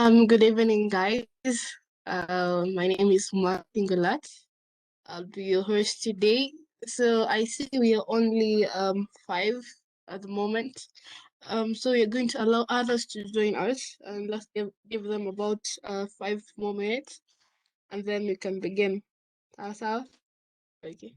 Good evening, guys. My name is Martin Gulat. I'll be your host today. So I see we are only five at the moment. So we're going to allow others to join us, and let's give them about 5 more minutes, and then we can begin. That's how. Okay.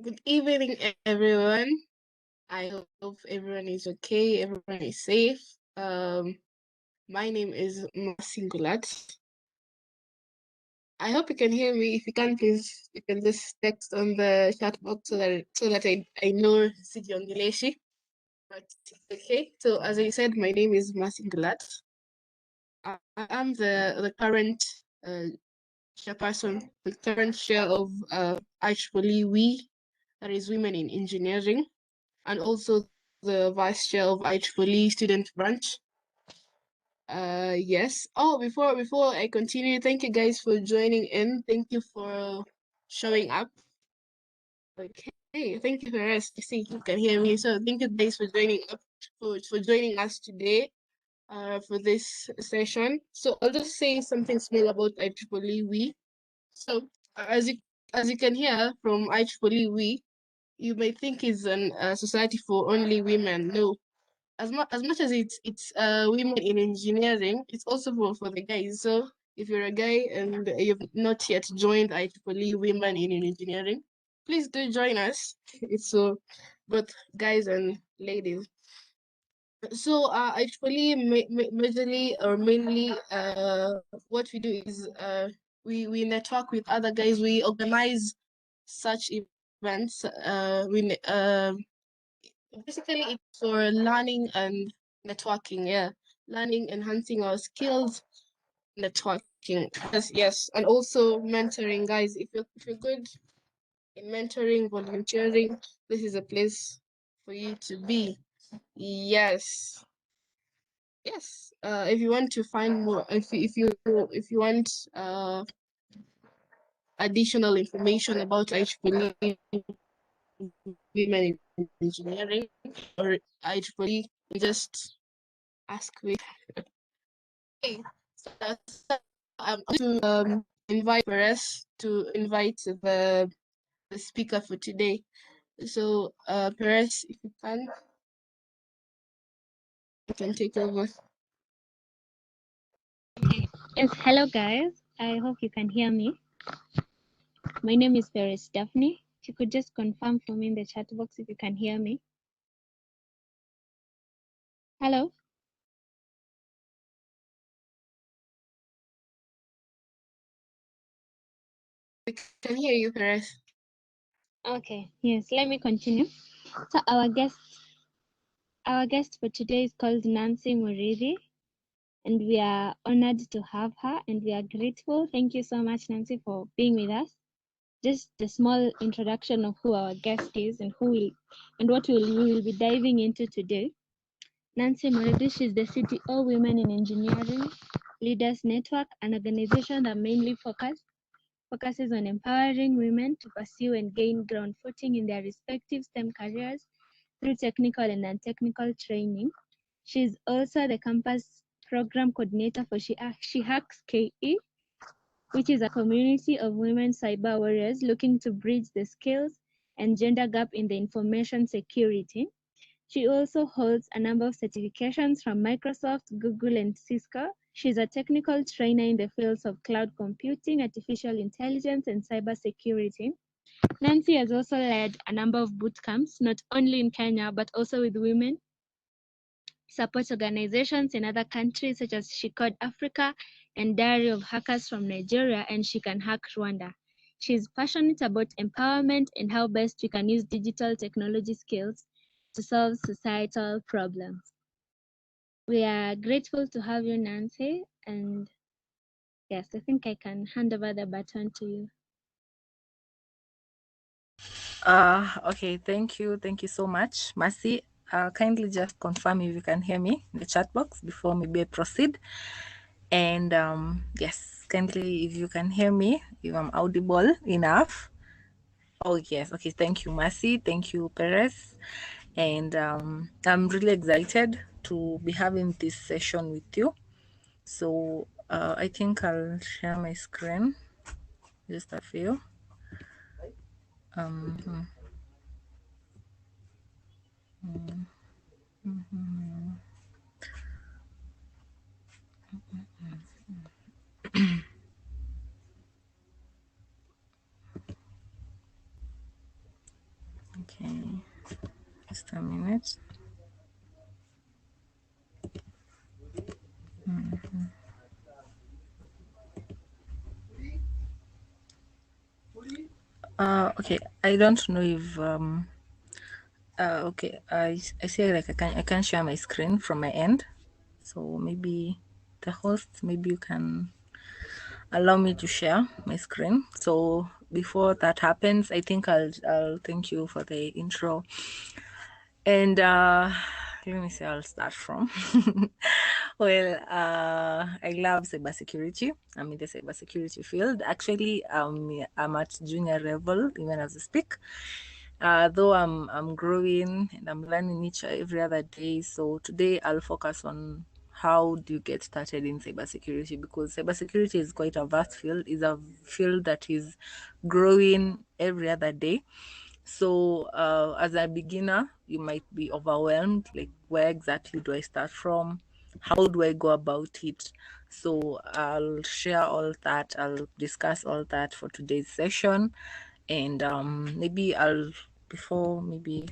Good evening, everyone. I hope everyone is okay, everyone is safe. My name is Singulat. I hope you can hear me. If you can, please, you can just text on the chat box so that I know Sidi Ongeleshi. But okay. So as I said, my name is Masingulat. I am the current chairperson, the current chair of IEEE WE, that is Women in Engineering, and also the vice chair of IEEE Student Branch. Yes. Oh, before I continue, thank you guys for joining in. Thank you for showing up. Okay, thank you for us. I see you can hear me. So thank you guys for joining up for joining us today. For this session. So I'll just say something small about IEEE WE. So as you can hear from IEEE WE, you may think it's a society for only women. No, as much as it's women in engineering, it's also for the guys. So if you're a guy and you've not yet joined IEEE Women in Engineering, please do join us. It's so both guys and ladies. So IEEE majorly or mainly what we do is we network with other guys. We organize such events. We Basically, it's for learning and networking. Yeah, learning, enhancing our skills, networking. Yes, and also mentoring, guys. If you're good in mentoring, volunteering, this is a place for you to be. Yes, yes. If you want to find more, if you want additional information about IEEE Women in Engineering or IEEE, just ask me. Okay, so I'm going to invite Perez to invite the speaker for today. So Perez, if you can take over. Yes, hello guys. I hope you can hear me. My name is Paris Daphne. If you could just confirm for me in the chat box if you can hear me. Hello. We can hear you, Perez. Okay. Yes. Let me continue. So our guest for today is called Nancy Murithi, and we are honored to have her, and we are grateful. Thank you so much, Nancy, for being with us. Just a small introduction of who our guest is and what we will be diving into today. Nancy Murithi is the CTO Women in Engineering Leaders Network, an organization that mainly focuses on empowering women to pursue and gain ground footing in their respective STEM careers through technical and non-technical training. She is also the campus program coordinator for She Hacks KE, which is a community of women cyber warriors looking to bridge the skills and gender gap in the information security. She also holds a number of certifications from Microsoft, Google, and Cisco. She's a technical trainer in the fields of cloud computing, artificial intelligence, and cybersecurity. Nancy has also led a number of boot camps, not only in Kenya, but also with women support organizations in other countries such as She Code Africa and Diary of Hackers from Nigeria and She Can Hack Rwanda. She's passionate about empowerment and how best we can use digital technology skills to solve societal problems. We are grateful to have you, Nancy, and yes, I think I can hand over the baton to you. Okay, thank you so much, Mercy. Kindly just confirm if you can hear me in the chat box before maybe I proceed. And yes, kindly if you can hear me, if I'm audible enough. Oh yes, okay, thank you, Mercy. Thank you, Perez. And I'm really excited to be having this session with you. So I think I'll share my screen just a few. Just a minute. Okay, I don't know if okay, I say like I can share my screen from my end, so maybe the host, maybe you can allow me to share my screen. So before that happens, I think I'll thank you for the intro. And let me see, I'll start from. Well, I love cybersecurity. I'm in the cybersecurity field. Actually, I'm at junior level even as I speak. Though I'm growing and I'm learning every other day. So today I'll focus on how do you get started in cybersecurity, because cybersecurity is quite a vast field. It's a field that is growing every other day. So as a beginner, you might be overwhelmed, like where exactly do I start from? How do I go about it? So I'll share all that. I'll discuss all that for today's session. And maybe before maybe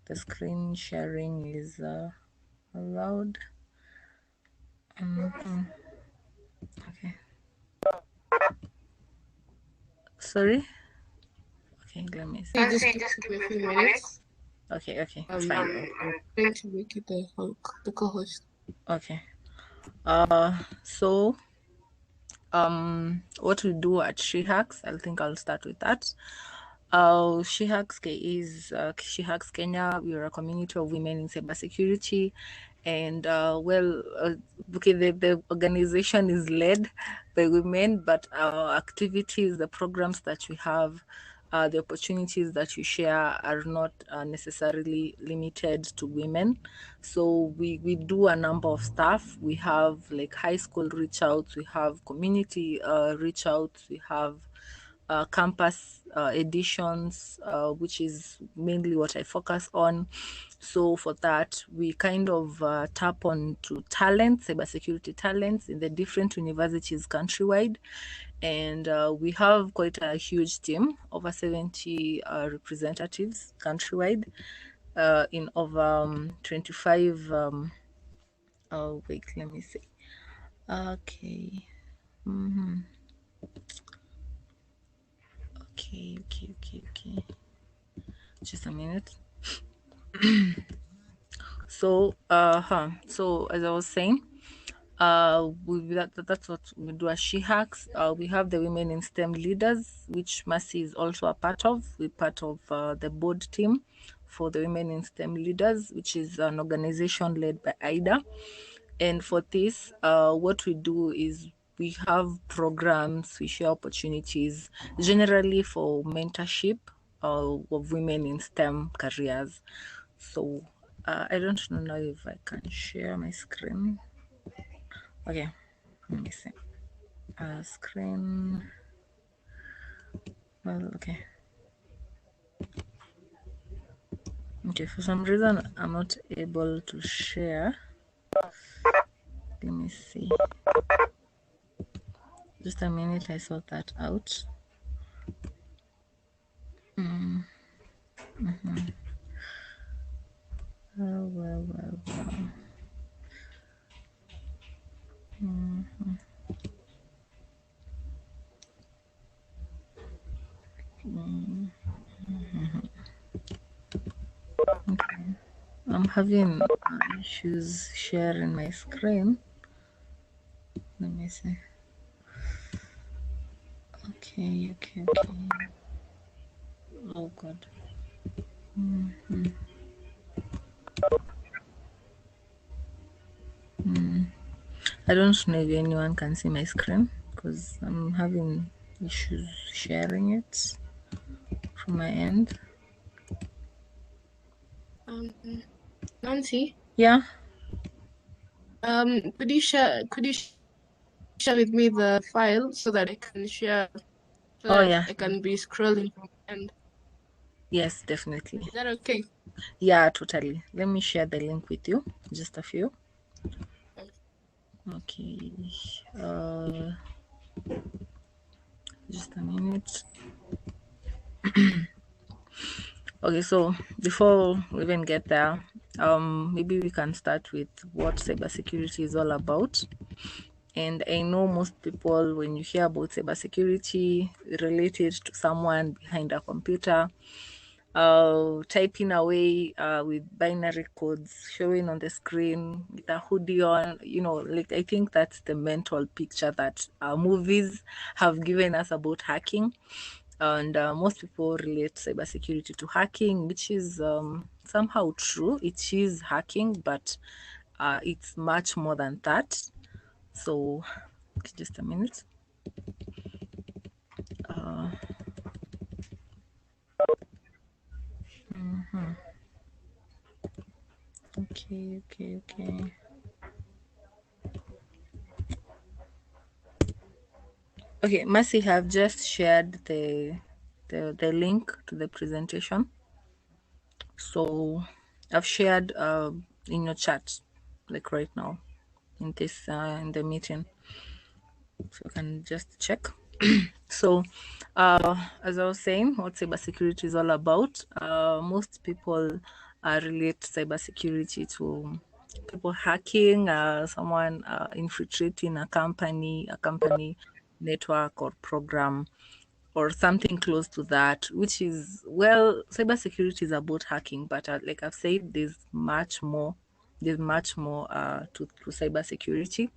the screen sharing is allowed. Okay. Sorry. Okay, let me see. Just give me a few minutes. Okay, it's fine. I'm going to make it the co-host. Okay. So what we do at SheHacks, I think I'll start with that. SheHacks SheHacks Kenya. We are a community of women in cybersecurity, and okay, the organization is led by women, but our activities, the programs that we have, the opportunities that we share are not necessarily limited to women. So we do a number of stuff. We have like high school reach outs, we have community reach outs, we have campus editions, which is mainly what I focus on. So for that, we kind of tap on to talents, cybersecurity talents in the different universities countrywide. And we have quite a huge team, over 70 representatives countrywide, in over 25. Oh, wait, let me see. Okay. Okay. Just a minute. So, so as I was saying, that's what we do as SheHacks. We have the Women in STEM Leaders, which Mercy is also a part of. We're part of the board team for the Women in STEM Leaders, which is an organization led by Ida. And for this, what we do is we have programs, we share opportunities, generally for mentorship of women in STEM careers. So I don't know now if I can share my screen. Okay, let me see. Screen. Well, okay. Okay, for some reason I'm not able to share. Let me see. Just a minute, I sort that out. Well. Okay. I'm having issues sharing my screen. Let me see. Okay. Oh God. I don't know if anyone can see my screen because I'm having issues sharing it from my end. Nancy. Yeah. Could you share with me the file so that I can share? So Yeah. I can be scrolling from end. Yes, definitely. Is that okay? Yeah, totally. Let me share the link with you. Just a few. Okay. Just a minute. Okay, so before we even get there, maybe we can start with what cybersecurity is all about. And I know most people, when you hear about cybersecurity, relate it to someone behind a computer, typing away with binary codes showing on the screen with a hoodie on. Like, I think that's the mental picture that movies have given us about hacking. And most people relate cybersecurity to hacking, which is somehow true. It is hacking, but it's much more than that. So, just a minute. Okay. Okay, Mercy have just shared the link to the presentation. So I've shared in your chat, like right now, in this in the meeting. So you can just check. So, as I was saying, what cybersecurity is all about, most people relate cybersecurity to people hacking, someone infiltrating a company network or program, or something close to that, which is, well, cybersecurity is about hacking, but like I've said, there's much more. There's much more to cybersecurity.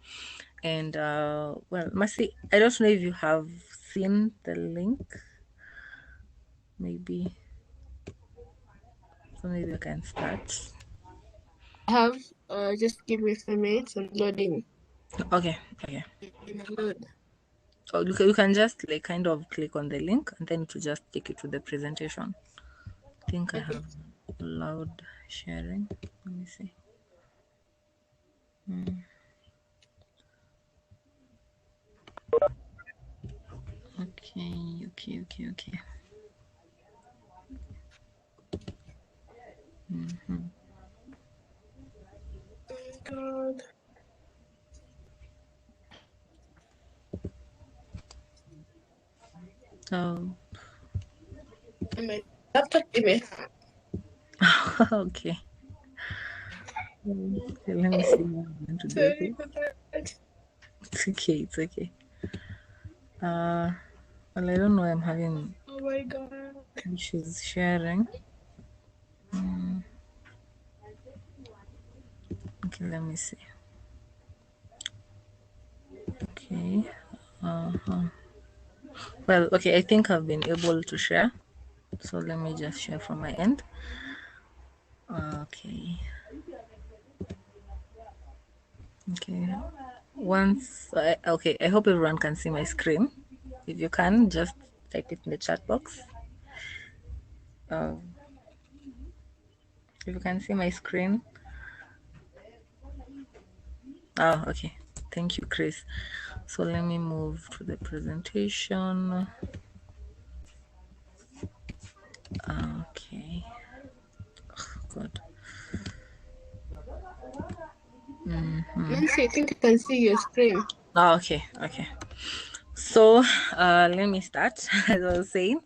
And well, Mercy, I don't know if you have seen the link. Maybe, so maybe I can start. I have just give me 5 minutes. I'm loading. Okay. Load. Or you can just like kind of click on the link and then to just take it to the presentation. I think I have allowed sharing. Let me see. Okay. God. Oh, My laptop email. okay. Okay, let me see how I'm going to do Sorry this. for that. It's okay. Well, I don't know. I'm having Oh my God. issues sharing. Okay, let me see. Okay. Well, okay, I think I've been able to share. So let me just share from my end. Okay. Okay, I hope everyone can see my screen. If you can, just type it in the chat box. If you can see my screen. Oh, okay. Thank you, Chris. So let me move to the presentation. Okay. Good. Nancy, I think I can see your screen. Oh, okay. So let me start. As I was saying,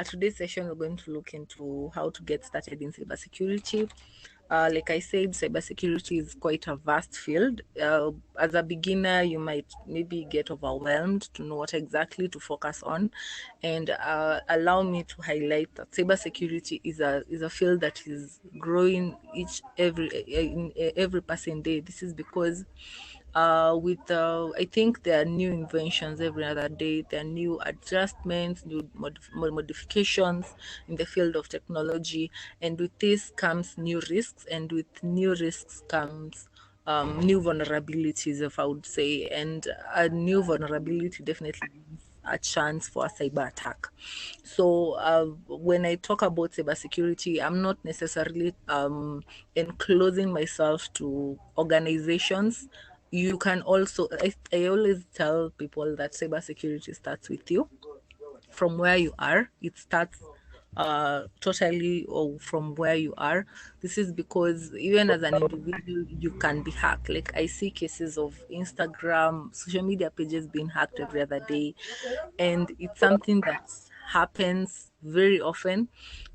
today's session we're going to look into how to get started in cybersecurity. Like I said, cybersecurity is quite a vast field. As a beginner, you might maybe get overwhelmed to know what exactly to focus on, and allow me to highlight that cybersecurity is a field that is growing every passing day. This is because with I think there are new inventions every other day. There are new adjustments, new modifications in the field of technology, and with this comes new risks, and with new risks comes new vulnerabilities, if I would say, and a new vulnerability definitely means a chance for a cyber attack. So when I talk about cybersecurity, I'm not necessarily enclosing myself to organizations. You can also, I always tell people that cybersecurity starts with you. From where you are, it starts totally or from where you are. This is because even as an individual, you can be hacked. Like I see cases of Instagram, social media pages being hacked every other day, and it's something that happens very often.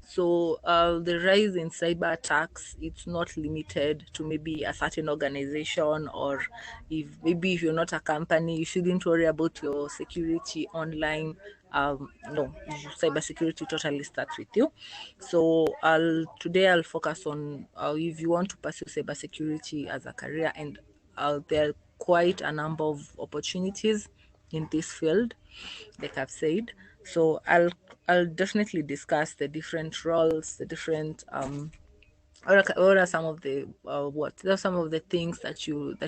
So the rise in cyber attacks, it's not limited to maybe a certain organization, or if you're not a company, you shouldn't worry about your security online. No, cyber security totally starts with you. So today I'll focus on if you want to pursue cyber security as a career, and there are quite a number of opportunities in this field, like I've said. So I'll definitely discuss the different roles, the different what are some of the what are some of the things that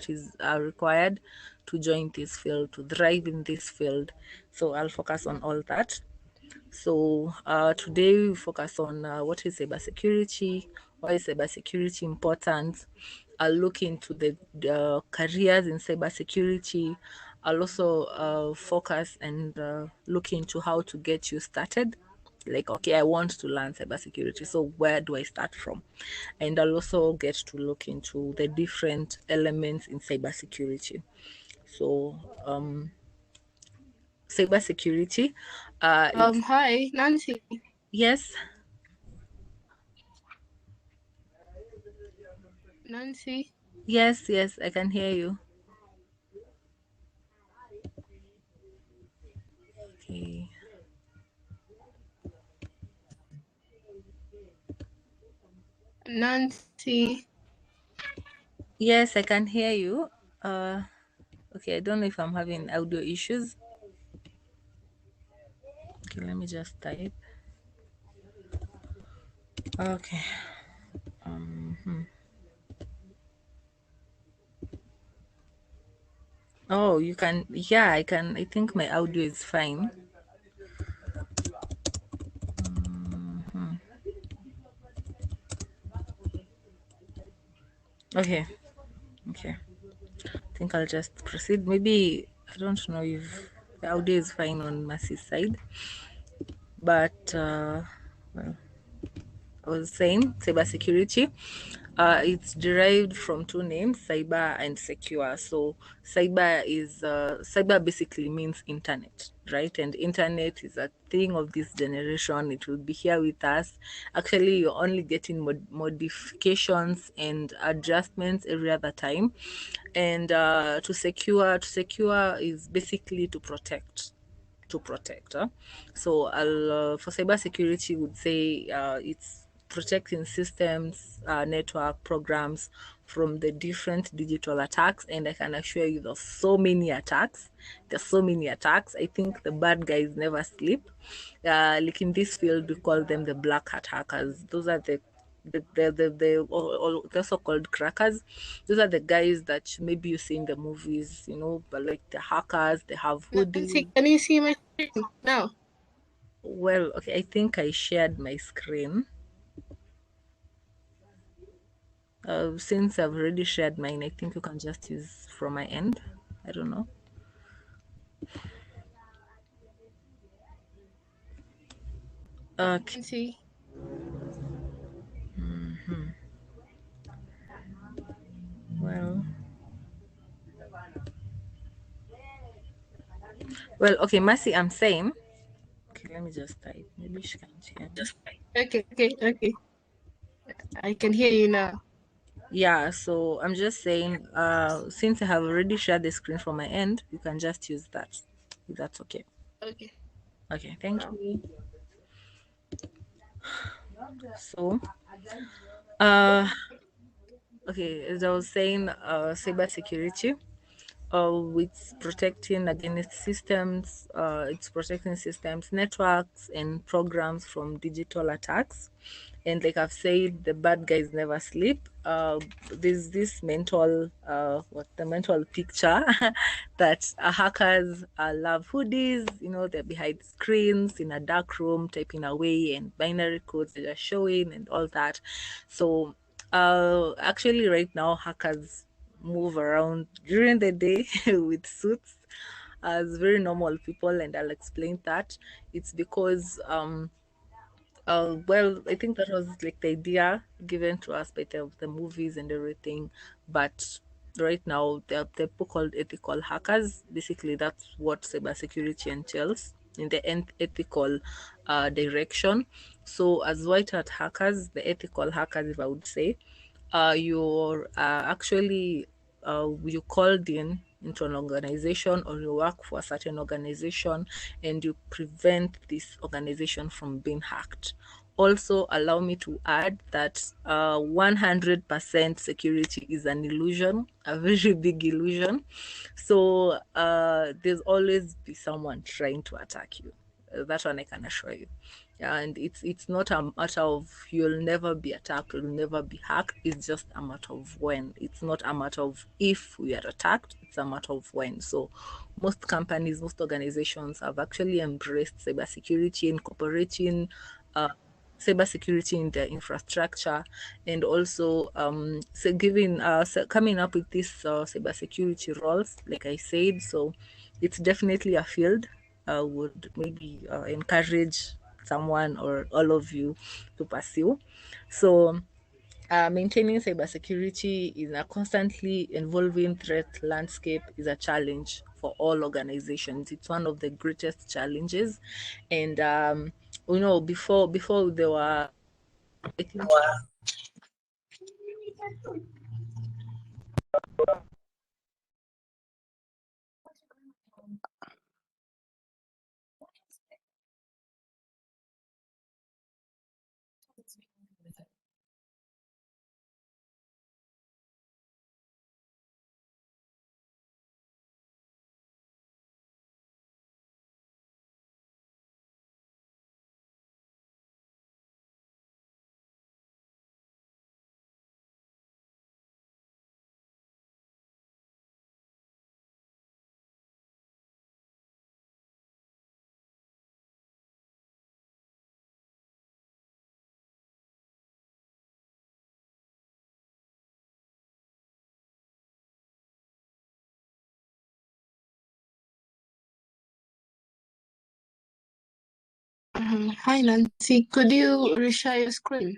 is required to join this field, to thrive in this field. So I'll focus on all that. So today we focus on what is cybersecurity, why is cybersecurity important. I'll look into the careers in cybersecurity. I'll also focus and look into how to get you started. Like, okay, I want to learn cybersecurity, so where do I start from? And I'll also get to look into the different elements in cybersecurity. So, cybersecurity, it's Hi, Nancy. yes. Nancy. Yes, yes, I can hear you. Okay. Nancy. Yes, I can hear you. Uh, okay, I don't know if I'm having audio issues. Okay, let me just type. Okay. Oh, you can. Yeah, I can. I think my audio is fine. Okay. Okay. I think I'll just proceed. Maybe I don't know if the audio is fine on Mercy's side, but well, I was saying cybersecurity. It's derived from two names, cyber and secure. So cyber basically means internet, right? And internet is a thing of this generation. It will be here with us. Actually, you're only getting modifications and adjustments every other time. And to secure is basically to protect. So for cybersecurity, would say it's protecting systems, network programs from the different digital attacks. And I can assure you, there's so many attacks. There's so many attacks. I think the bad guys never sleep. Like in this field, we call them the black hat hackers. Those are they're so called crackers. Those are the guys that maybe you see in the movies, but like the hackers, they have hoodies. Nancy, can you see my screen now? Well, okay, I think I shared my screen. Since I've already shared mine, I think you can just use from my end. I don't know. Okay. Nancy. Well, okay, Mercy, I'm saying. Okay, let me just type. Maybe she can't hear me. Okay. I can hear you now. Yeah, so I'm just saying, since I have already shared the screen from my end, you can just use that. If that's okay. Okay. Okay, thank Now. you. So, uh, okay, as I was saying, cybersecurity. It's protecting against systems, it's protecting systems, networks, and programs from digital attacks. And like I've said, the bad guys never sleep. There's this mental picture that hackers love hoodies. They're behind screens in a dark room typing away, and binary codes that are showing and all that. So actually, right now, hackers move around during the day with suits as very normal people, and I'll explain that. It's because well, I think that was like the idea given to us by the movies and everything. But right now, there are people called ethical hackers. Basically, that's what cybersecurity entails in the ethical direction. So as white hat hackers, the ethical hackers, if I would say, you're actually you called in into an organization, or you work for a certain organization, and you prevent this organization from being hacked. Also, allow me to add that 100% security is an illusion, a very big illusion. So there's always be someone trying to attack you. That one I can assure you. And it's not a matter of you'll never be attacked, you'll never be hacked. It's just a matter of when. It's not a matter of if we are attacked, it's a matter of when. So most companies, most organizations have actually embraced cybersecurity, incorporating cybersecurity in their infrastructure, and also so coming up with these cybersecurity roles, like I said. So it's definitely a field I would maybe encourage someone or all of you to pursue. So maintaining cybersecurity in a constantly evolving threat landscape is a challenge for all organizations. It's one of the greatest challenges, and before there were, I think, Hi, Nancy. Could you reshare your screen?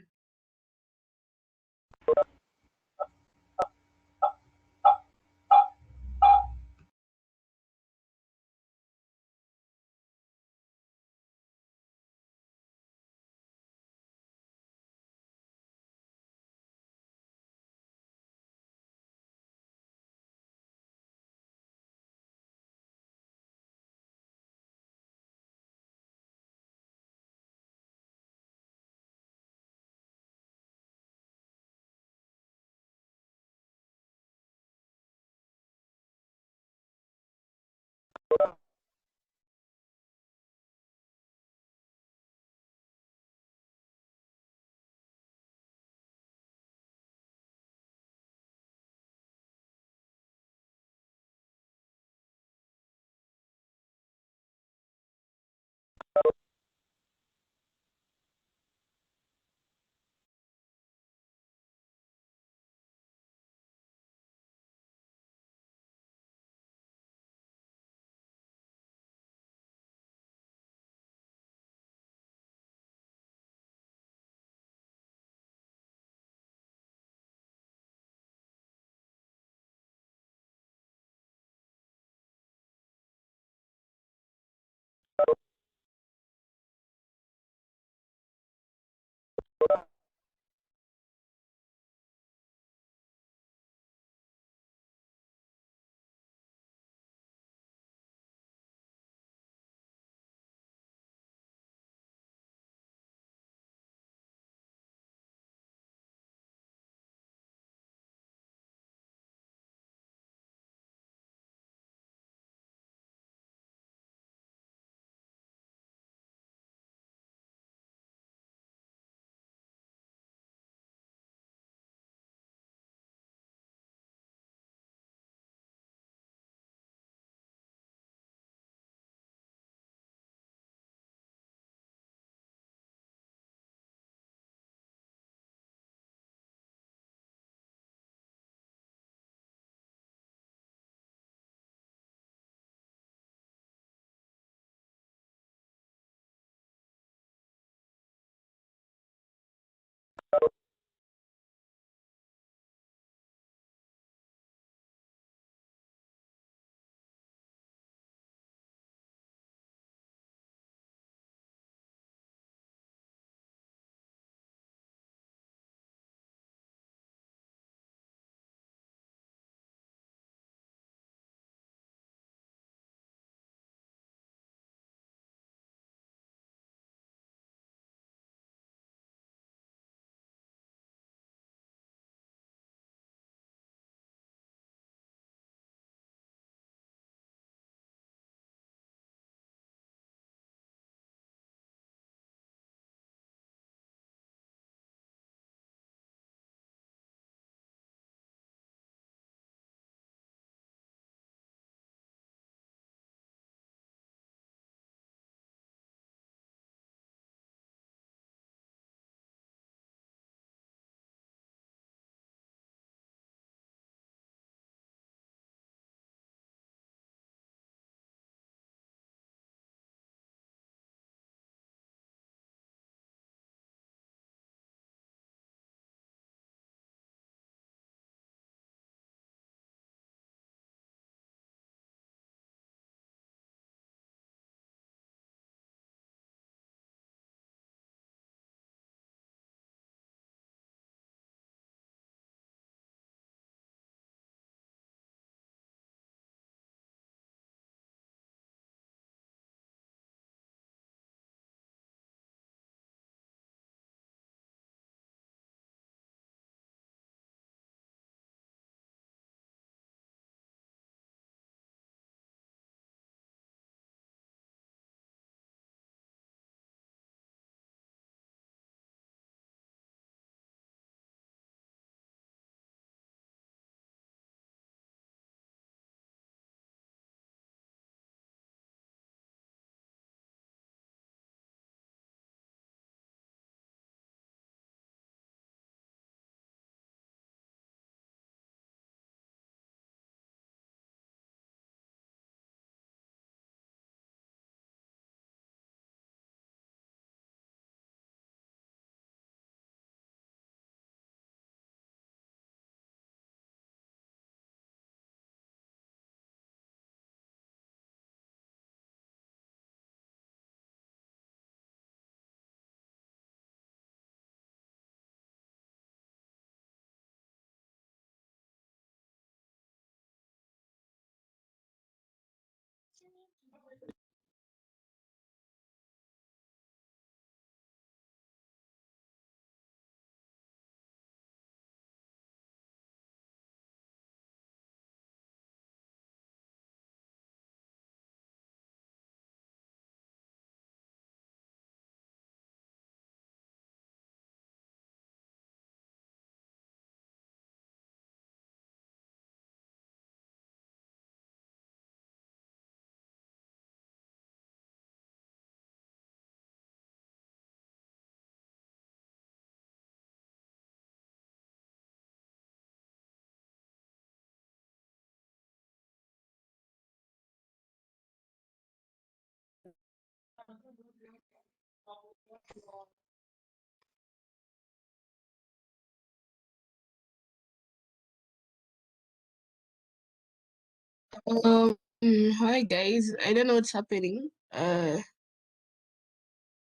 Hi guys. I don't know what's happening. I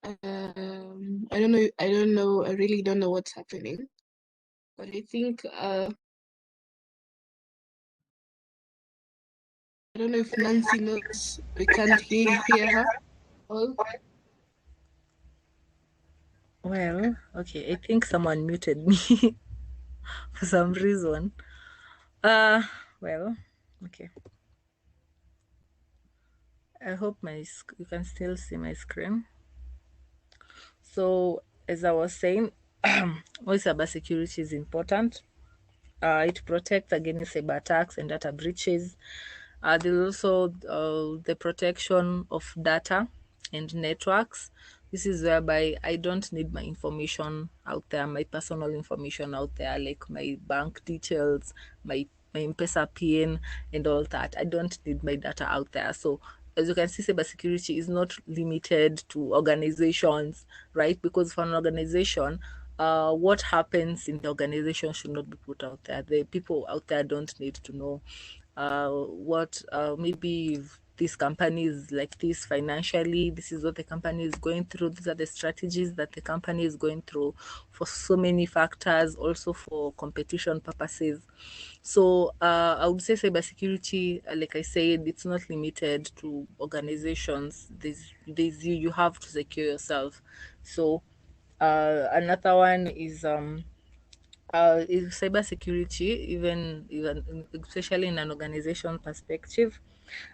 don't know. I don't know. I really don't know what's happening. But I think I don't know if Nancy knows. We can't hear her. Oh, Well, okay, I think someone muted me for some reason. Well, okay. I hope you can still see my screen. So, as I was saying, why cybersecurity is important. It protects against cyber attacks and data breaches. There's also the protection of data and networks. This is whereby I don't need my information out there, my personal information out there, like my bank details, my M-Pesa PIN, and all that. I don't need my data out there. So as you can see, cybersecurity is not limited to organizations, right? Because for an organization, what happens in the organization should not be put out there. The people out there don't need to know what maybe if this company is like this financially, this is what the company is going through, these are the strategies that the company is going through for so many factors, also for competition purposes. So I would say cybersecurity, like I said, it's not limited to organizations. There's you have to secure yourself. So another one is cybersecurity, even especially in an organization perspective.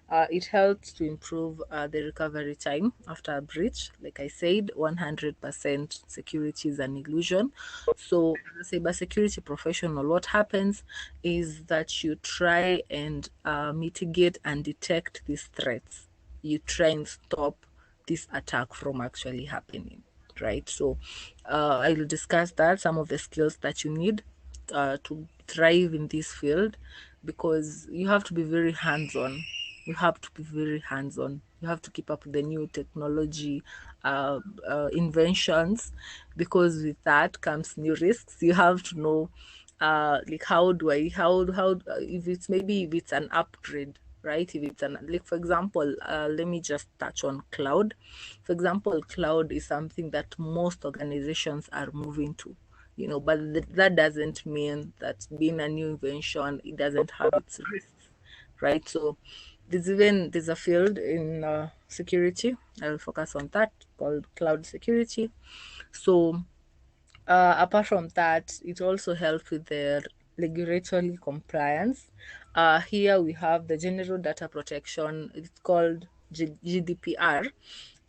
It helps to improve the recovery time after a breach. Like I said, 100% security is an illusion. So, as a cybersecurity professional, what happens is that you try and mitigate and detect these threats. You try and stop this attack from actually happening, right? So I'll discuss that, some of the skills that you need to thrive in this field, because you have to be very hands-on. You have to be very hands-on. You have to keep up with the new technology inventions, because with that comes new risks. You have to know like how do I how if it's maybe if it's an upgrade, right? If it's an, like, for example, let me just touch on cloud. For example, cloud is something that most organizations are moving to, but that doesn't mean that being a new invention, it doesn't have its risks, right? So there's a field in security, I'll focus on that, called cloud security. So apart from that, it also helps with the regulatory compliance. Here we have the General Data Protection, it's called GDPR,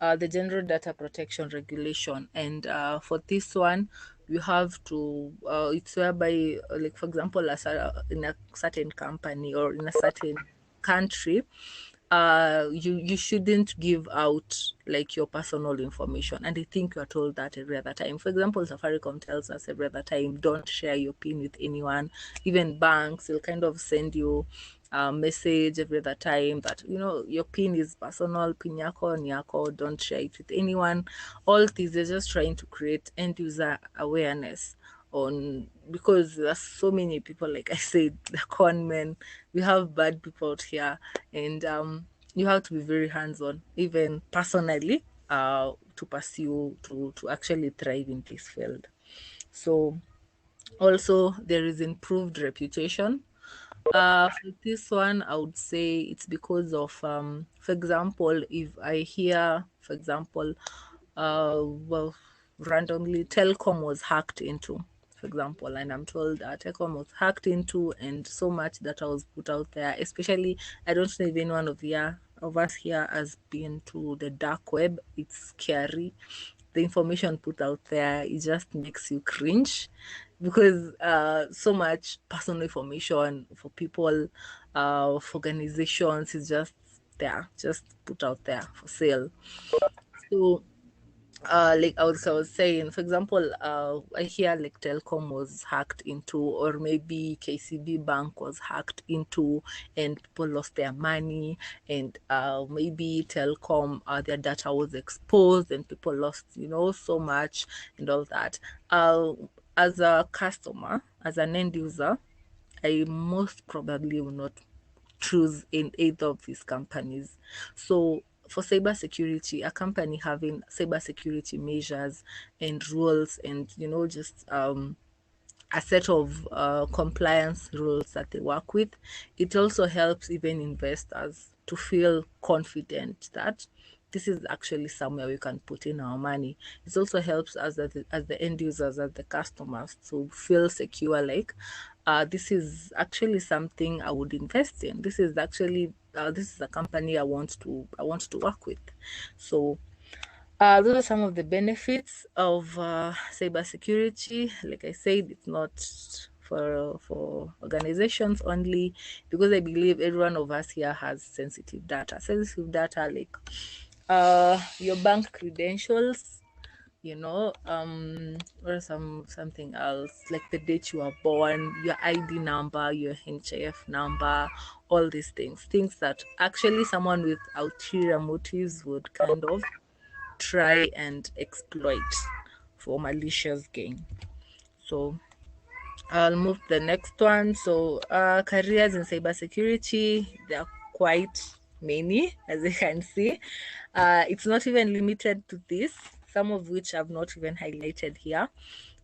the General Data Protection Regulation. And for this one, you have to, it's whereby, like, for example, in a certain company or in a certain country, you shouldn't give out like your personal information, and I think you are told that every other time. For example, Safaricom tells us every other time, don't share your PIN with anyone. Even banks will kind of send you a message every other time that your PIN is personal, PIN yako ni yako, don't share it with anyone. All these, they're just trying to create end user awareness on, because there's so many people, like I said, the con men, we have bad people out here, and you have to be very hands-on, even personally, to pursue to actually thrive in this field. So also there is improved reputation. For this one, I would say it's because of, for example, if I hear, for example, well, randomly, Telcom was hacked into, for example, and I'm told Telcom was hacked into, and so much that I was put out there. Especially, I don't know if any one of us here has been to the dark web. It's scary. The information put out there, it just makes you cringe, because so much personal information for people, for organizations, is just there, just put out there for sale. So like I was saying, for example, I hear like Telcom was hacked into, or maybe KCB Bank was hacked into, and people lost their money, and maybe Telcom, their data was exposed, and people lost, so much, and all that. As a customer, as an end user, I most probably will not choose in either of these companies. So for cybersecurity, a company having cybersecurity measures and rules, and just a set of compliance rules that they work with, it also helps even investors to feel confident that this is actually somewhere we can put in our money. It also helps us as the end users, as the customers, to feel secure, like this is actually something I would invest in. This is actually this is a company I want to work with. So those are some of the benefits of cybersecurity. Like I said, it's not for organizations only, because I believe every one of us here has sensitive data. Sensitive data, like your bank credentials, or something else, like the date you were born, your ID number, your NHIF number, all these things that actually someone with ulterior motives would kind of try and exploit for malicious gain. So I'll move to the next one. So careers in cybersecurity, there are quite many, as you can see. It's not even limited to this, some of which I've not even highlighted here.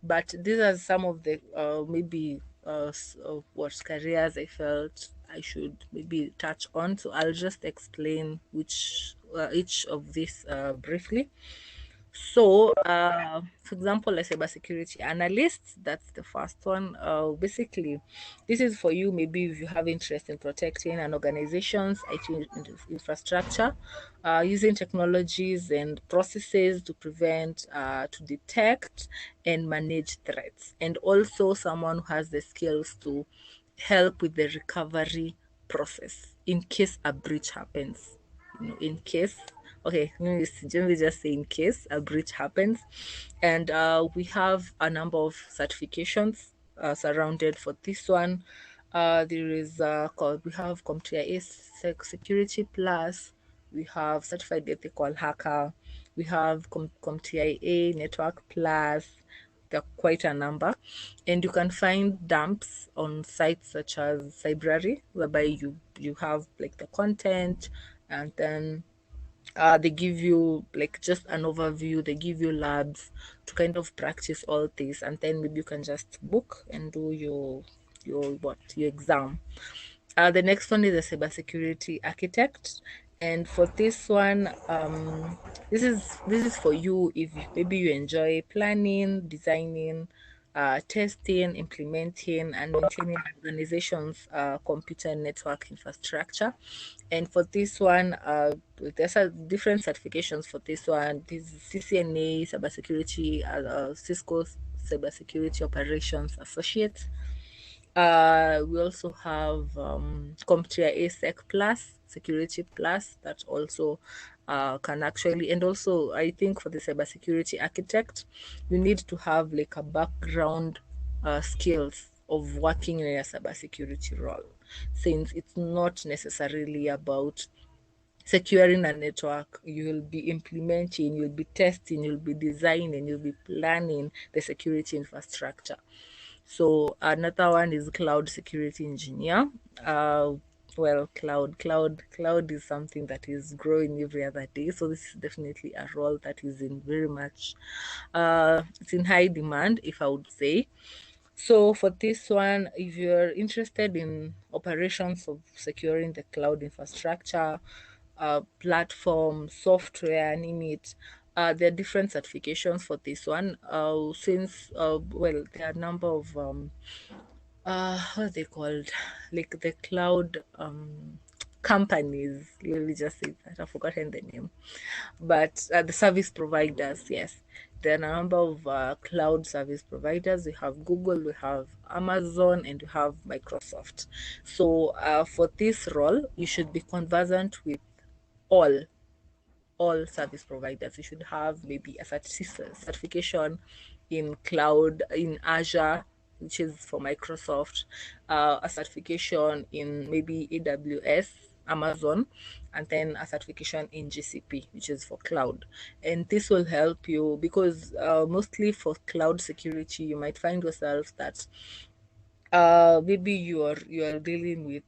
But these are some of the maybe what careers I felt I should maybe touch on. So I'll just explain each of these briefly. So, for example, a cybersecurity analyst, that's the first one. Basically, this is for you, maybe if you have interest in protecting an organization's IT infrastructure, using technologies and processes to prevent, to detect, and manage threats. And also someone who has the skills to help with the recovery process in case a breach happens. In case, okay, let me just say in case a breach happens. And we have a number of certifications surrounded for this one. There is we have CompTIA Security Plus, we have Certified Ethical Hacker, we have CompTIA Network Plus. There are quite a number, and you can find dumps on sites such as Cybrary, whereby you have like the content, and then they give you like just an overview. They give you labs to kind of practice all this, and then maybe you can just book and do your exam. The next one is a cybersecurity architect, and for this one, this is for you if maybe you enjoy planning, designing, testing, implementing, and maintaining organizations' computer network infrastructure. And for this one, there's different certifications for this one. This is CCNA Cybersecurity, Cisco Cybersecurity Operations Associate. We also have CompTIA ASEC Plus, Security Plus, that also can actually, and also I think for the cybersecurity architect, you need to have like a background skills of working in a cybersecurity role, since it's not necessarily about securing a network. You'll be implementing, you'll be testing, you'll be designing, you'll be planning the security infrastructure. So another one is cloud security engineer. Well, cloud is something that is growing every other day. So this is definitely a role that is in very much, it's in high demand, if I would say. So for this one, if you're interested in operations of securing the cloud infrastructure, platform, software, name it, there are different certifications for this one. Since well, there are a number of what are they called? Like the cloud companies. Let me just say that I've forgotten the name, but the service providers, yes. There are a number of cloud service providers. We have Google, we have Amazon, and we have Microsoft. So for this role, you should be conversant with all all service providers. You should have maybe a certification in cloud, in Azure, which is for Microsoft, a certification in maybe AWS, Amazon, and then a certification in GCP, which is for cloud. And this will help you because mostly for cloud security, you might find yourself that maybe you are dealing with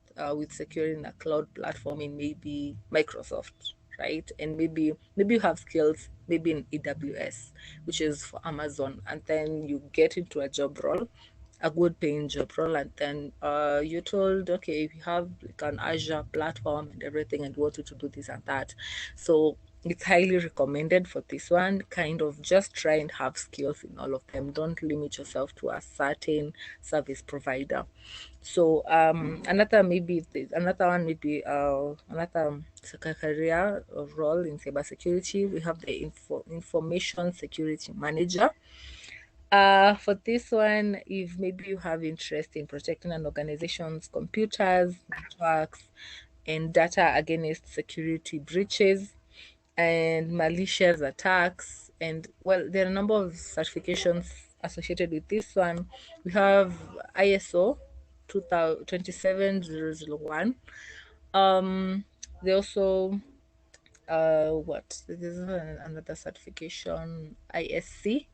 securing a cloud platform in maybe Microsoft, right? And maybe you have skills maybe in AWS, which is for Amazon, and then you get into a job role, a good paying job role, and then you're told, okay, if you have like an Azure platform and everything and you want to do this and that, so it's highly recommended for this one. Kind of just try and have skills in all of them. Don't limit yourself to a certain service provider. So another one maybe another career or role in cybersecurity. We have the information security manager. For this one, if maybe you have interest in protecting an organization's computers, networks, and data against security breaches and malicious attacks, and well, there are a number of certifications associated with this one. We have ISO 27001. They also what there's another certification, ISC.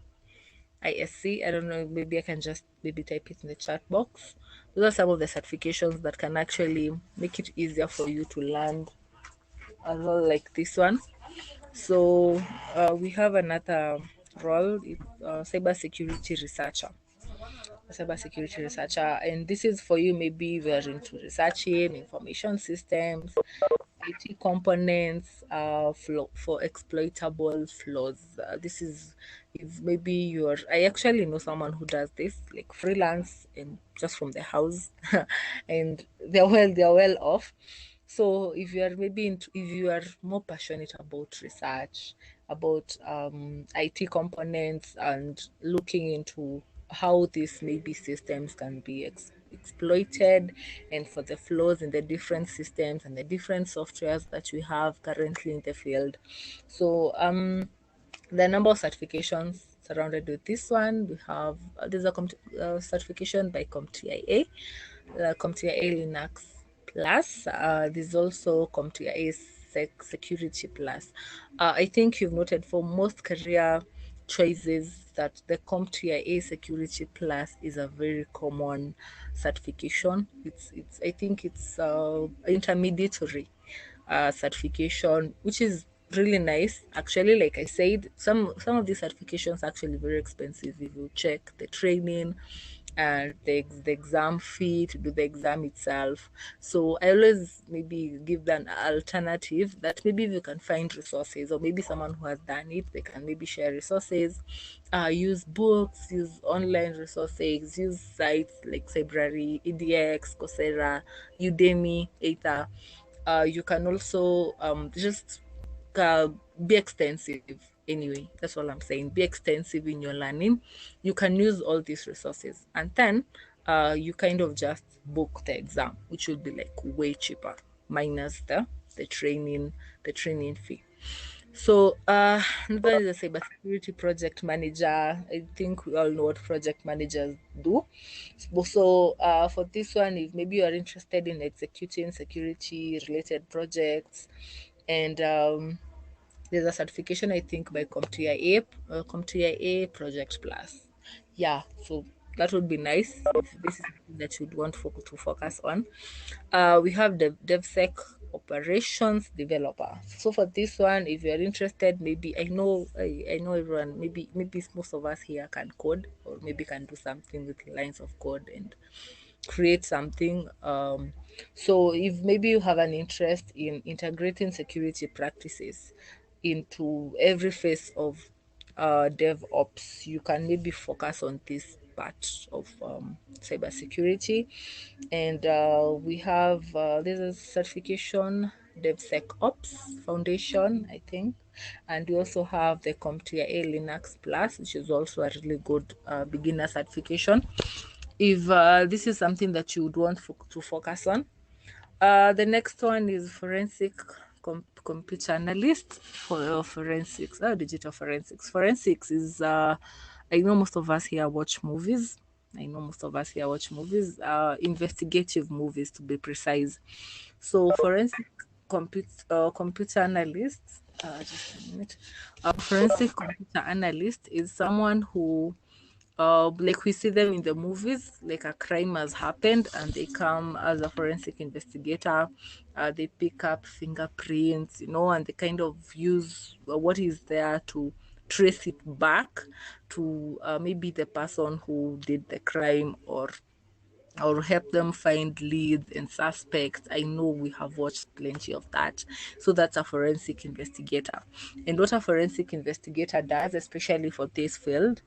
I don't know, maybe I can just maybe type it in the chat box. Those are some of the certifications that can actually make it easier for you to land a role like this one. So we have another role, cybersecurity researcher. Cybersecurity researcher, and this is for you maybe we are into researching information systems, IT components for exploitable flaws. This is if maybe you're. I actually know someone who does this like freelance and just from the house, and they're well off. So if you are maybe if you are more passionate about research, about IT components, and looking into how these maybe systems can be exploited, and for the flaws in the different systems and the different softwares that we have currently in the field. So the number of certifications surrounded with this one, we have there's a certification by CompTIA, CompTIA Linux Plus. There's also CompTIA Security Plus. I think you've noted for most career choices that the CompTIA Security Plus is a very common certification. It's I think it's intermediary certification, which is really nice. Actually, like I said, some of these certifications are actually very expensive if you check the training and the exam fee to do the exam itself. So I always maybe give them an alternative that maybe if you can find resources, or maybe someone who has done it, they can maybe share resources, use books, use online resources, use sites like Cybrary, EDX, Coursera, Udemy, Eta. You can also just uh, be extensive anyway. That's all I'm saying. Be extensive in your learning. You can use all these resources, and then you kind of just book the exam, which will be like way cheaper, minus the training fee. So another is a cybersecurity project manager. I think we all know what project managers do. So for this one, if maybe you are interested in executing security related projects, and there's a certification I think by CompTIA Project Plus. Yeah, so that would be nice if this is something that you'd want to focus on. We have the Devsec operations developer. So for this one, if you're interested, maybe I know everyone, maybe most of us here can code, or maybe can do something with lines of code and create something. So if maybe you have an interest in integrating security practices into every phase of DevOps, you can maybe focus on this part of cybersecurity. And we have there's a certification, DevSecOps Foundation, I think, and we also have the CompTIA Linux Plus, which is also a really good beginner certification if this is something that you would want to focus on. The next one is forensic computer analyst for forensics, digital forensics. Forensics is, I know most of us here watch movies. Investigative movies to be precise. So forensic computer analyst, just a minute. A forensic computer analyst is someone who, like we see them in the movies, like a crime has happened and they come as a forensic investigator. They pick up fingerprints, and they kind of use what is there to trace it back to maybe the person who did the crime, or help them find leads and suspects. I know we have watched plenty of that. So that's a forensic investigator. And what a forensic investigator does, especially for this field,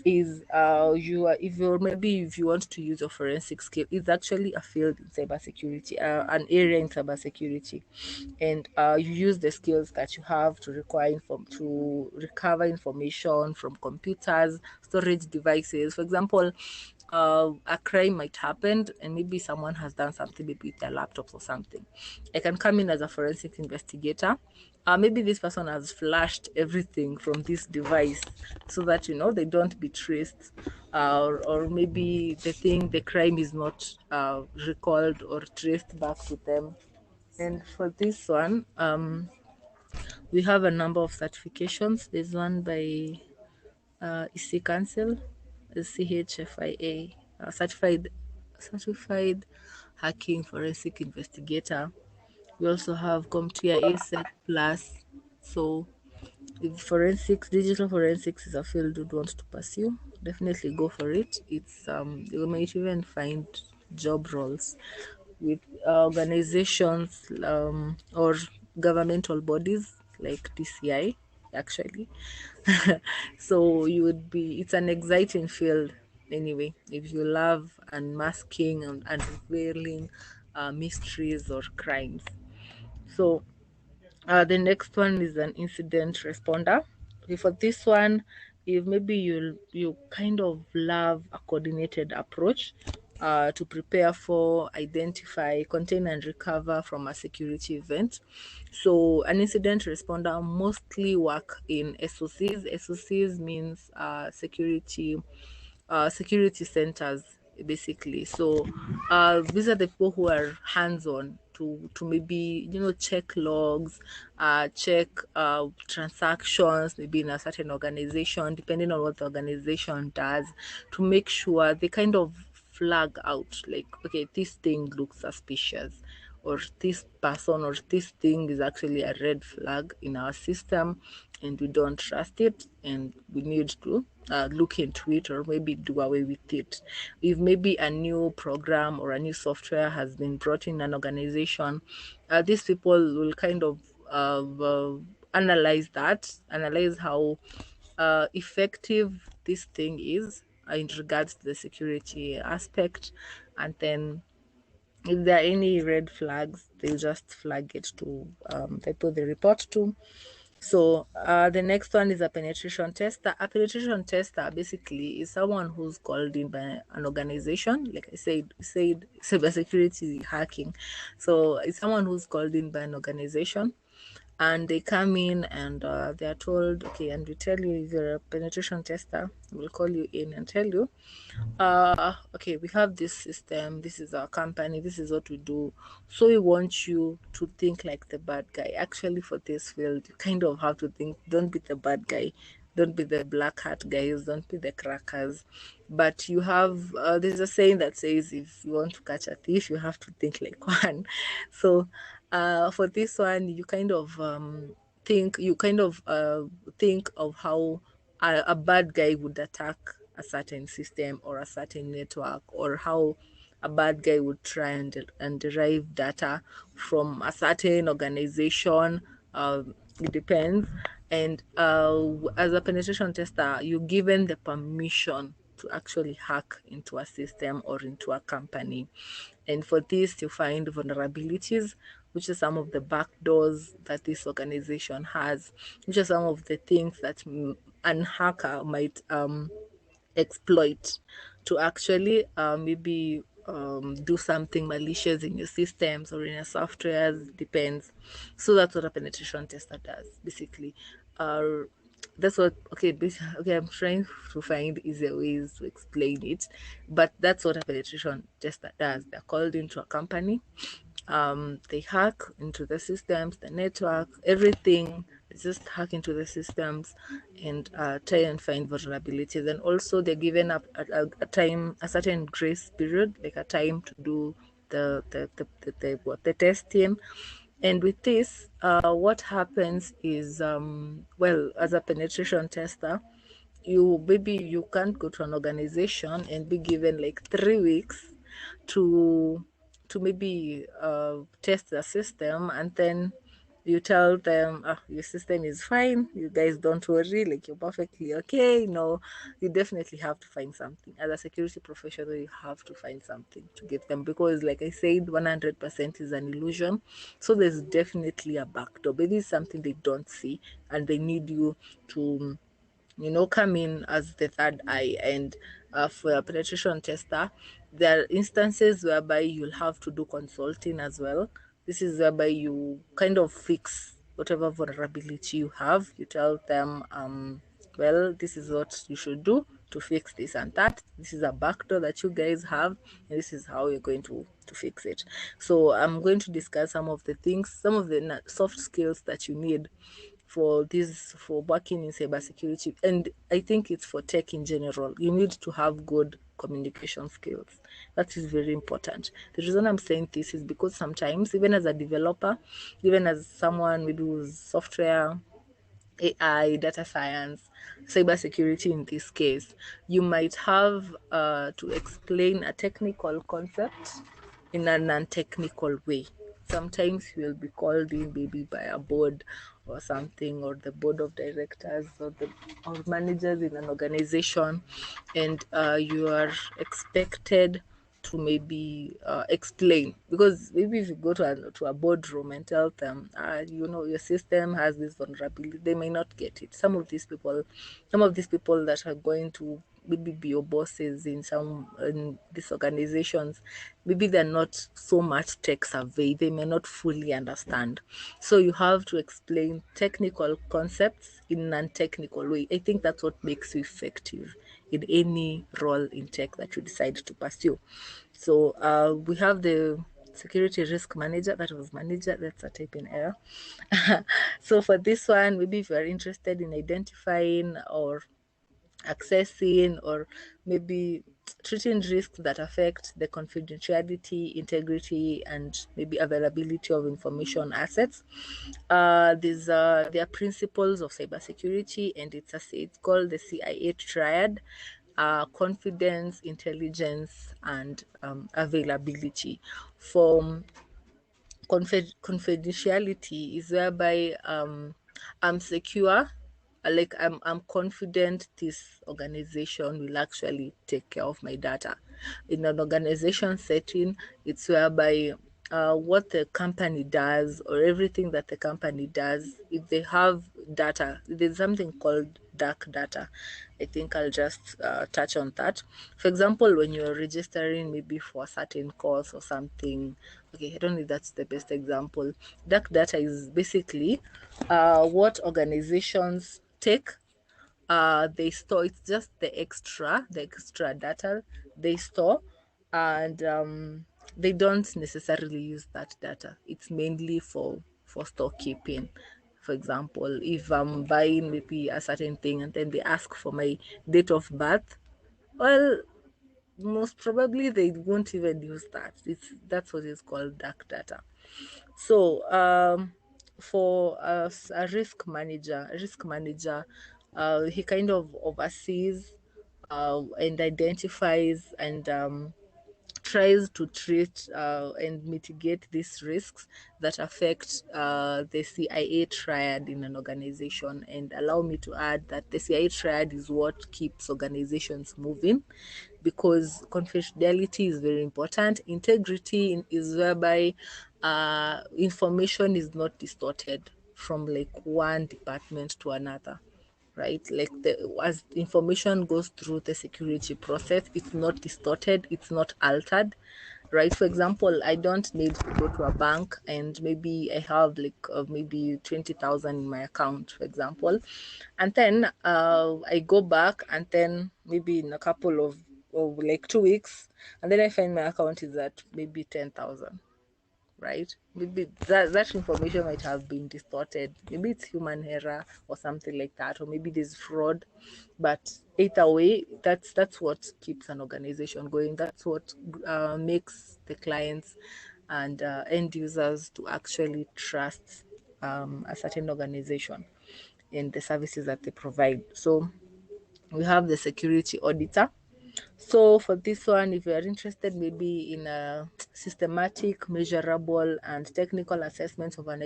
is if you want to use a forensic skill, it's actually a field in cybersecurity, an area in cybersecurity, and you use the skills that you have to recover information from computers, storage devices. For example, a crime might happen and maybe someone has done something, maybe with their laptops or something. I can come in as a forensic investigator. Maybe this person has flashed everything from this device so that they don't be traced, or maybe the crime is not recalled or traced back to them. And for this one, we have a number of certifications. There's one by EC Council, CHFIA, certified hacking forensic investigator. We also have CompTIA ASEC Plus. So if digital forensics is a field you'd want to pursue, definitely go for it. It's you might even find job roles with organizations, or governmental bodies like DCI, actually. So it's an exciting field anyway, if you love unmasking and unveiling mysteries or crimes. So the next one is an incident responder. Okay, for this one, if maybe you kind of love a coordinated approach to prepare for, identify, contain, and recover from a security event. So an incident responder mostly work in SOCs. SOCs means security centers, basically. So these are the people who are hands-on to maybe check logs, check transactions maybe in a certain organization, depending on what the organization does, to make sure they kind of flag out, like, okay, this thing looks suspicious, or this person or this thing is actually a red flag in our system and we don't trust it and we need to look into it, or maybe do away with it. If maybe a new program or a new software has been brought in an organization, these people will kind of analyze how effective this thing is in regards to the security aspect, and then if there are any red flags, they'll just flag it to the people they report to. So the next one is a penetration tester. A penetration tester basically is someone who's called in by an organization. Like I said cybersecurity hacking. So it's someone who's called in by an organization, and they come in and they are told, okay, and we tell you, if you're a penetration tester, we'll call you in and tell you, okay, we have this system, this is our company, this is what we do, so we want you to think like the bad guy. Actually, for this field, you kind of have to think, don't be the bad guy, don't be the black hat guys, don't be the crackers, but you have there's a saying that says, if you want to catch a thief, you have to think like one. So for this one, you kind of think of how a bad guy would attack a certain system or a certain network, or how a bad guy would try and derive data from a certain organization. It depends. And as a penetration tester, you're given the permission to actually hack into a system or into a company. And for this, you find vulnerabilities, which are some of the backdoors that this organization has, which are some of the things that an hacker might exploit to actually maybe do something malicious in your systems or in your softwares, depends. So that's what a penetration tester does, basically. That's what, okay, okay, I'm trying to find easier ways to explain it, but that's what a penetration tester does. They're called into a company, they hack into the systems, the network, everything. They just hack into the systems and try and find vulnerabilities. And also, they're given up a time, a certain grace period, like a time to do the testing. And with this, what happens is, well, as a penetration tester, you can't go to an organization and be given like 3 weeks to maybe test the system, and then you tell them, your system is fine, you guys don't worry, like you're perfectly okay. No, you definitely have to find something. As a security professional, you have to find something to give them, because like I said, 100% is an illusion. So there's definitely a backdoor. Maybe it's something they don't see, and they need you to come in as the third eye. And for a penetration tester, there are instances whereby you'll have to do consulting as well. This is whereby you kind of fix whatever vulnerability you have. You tell them, well, this is what you should do to fix this and that. This is a backdoor that you guys have, and this is how you're going to fix it. So I'm going to discuss some of the things, some of the soft skills that you need for working in cybersecurity. And I think it's for tech in general. You need to have good communication skills. That is very important. The reason I'm saying this is because sometimes, even as a developer, even as someone maybe who's software, AI, data science, cybersecurity in this case, you might have to explain a technical concept in a non-technical way. Sometimes you will be called in maybe by a board or something, or the board of directors, or managers in an organization, and you are expected to maybe explain, because maybe if you go to a boardroom and tell them, your system has this vulnerability, they may not get it. Some of these people that are going to maybe be your bosses in these organizations, maybe they're not so much tech savvy, they may not fully understand. So you have to explain technical concepts in a non-technical way. I think that's what makes you effective in any role in tech that you decide to pursue. So we have the security risk manager. That was manager, that's a typing error. So for this one, maybe if you're interested in identifying or accessing, or maybe treating risks that affect the confidentiality, integrity, and maybe availability of information assets. There are principles of cybersecurity, and it's called the CIA triad: confidence, intelligence, and availability. For confidentiality is whereby I'm secure, like I'm confident this organization will actually take care of my data. In an organization setting, it's whereby what the company does, or everything that the company does, if they have data, there's something called dark data. I think I'll just touch on that. For example, when you're registering maybe for a certain course or something, okay, I don't think that's the best example. Dark data is basically what organizations take. They store, it's just the extra data they store, and they don't necessarily use that data. It's mainly for storekeeping. For example, if I'm buying maybe a certain thing and then they ask for my date of birth, well, most probably they won't even use that. That's what is called dark data. So for a risk manager, he kind of oversees and identifies and tries to treat and mitigate these risks that affect the CIA triad in an organization. And allow me to add that the CIA triad is what keeps organizations moving, because confidentiality is very important. Integrity is whereby information is not distorted from like one department to another. right? Like as information goes through the security process, it's not distorted, it's not altered, right? For example, I don't need to go to a bank and maybe I have like maybe 20,000 in my account, for example, and then I go back and then maybe in a couple of like 2 weeks, and then I find my account is at maybe 10,000, right? Maybe that information might have been distorted. Maybe it's human error or something like that, or maybe there's fraud. But either way, that's what keeps an organization going. That's what makes the clients and end users to actually trust a certain organization and the services that they provide. So we have the security auditor. So for this one, if you are interested maybe in a systematic, measurable, and technical assessment of an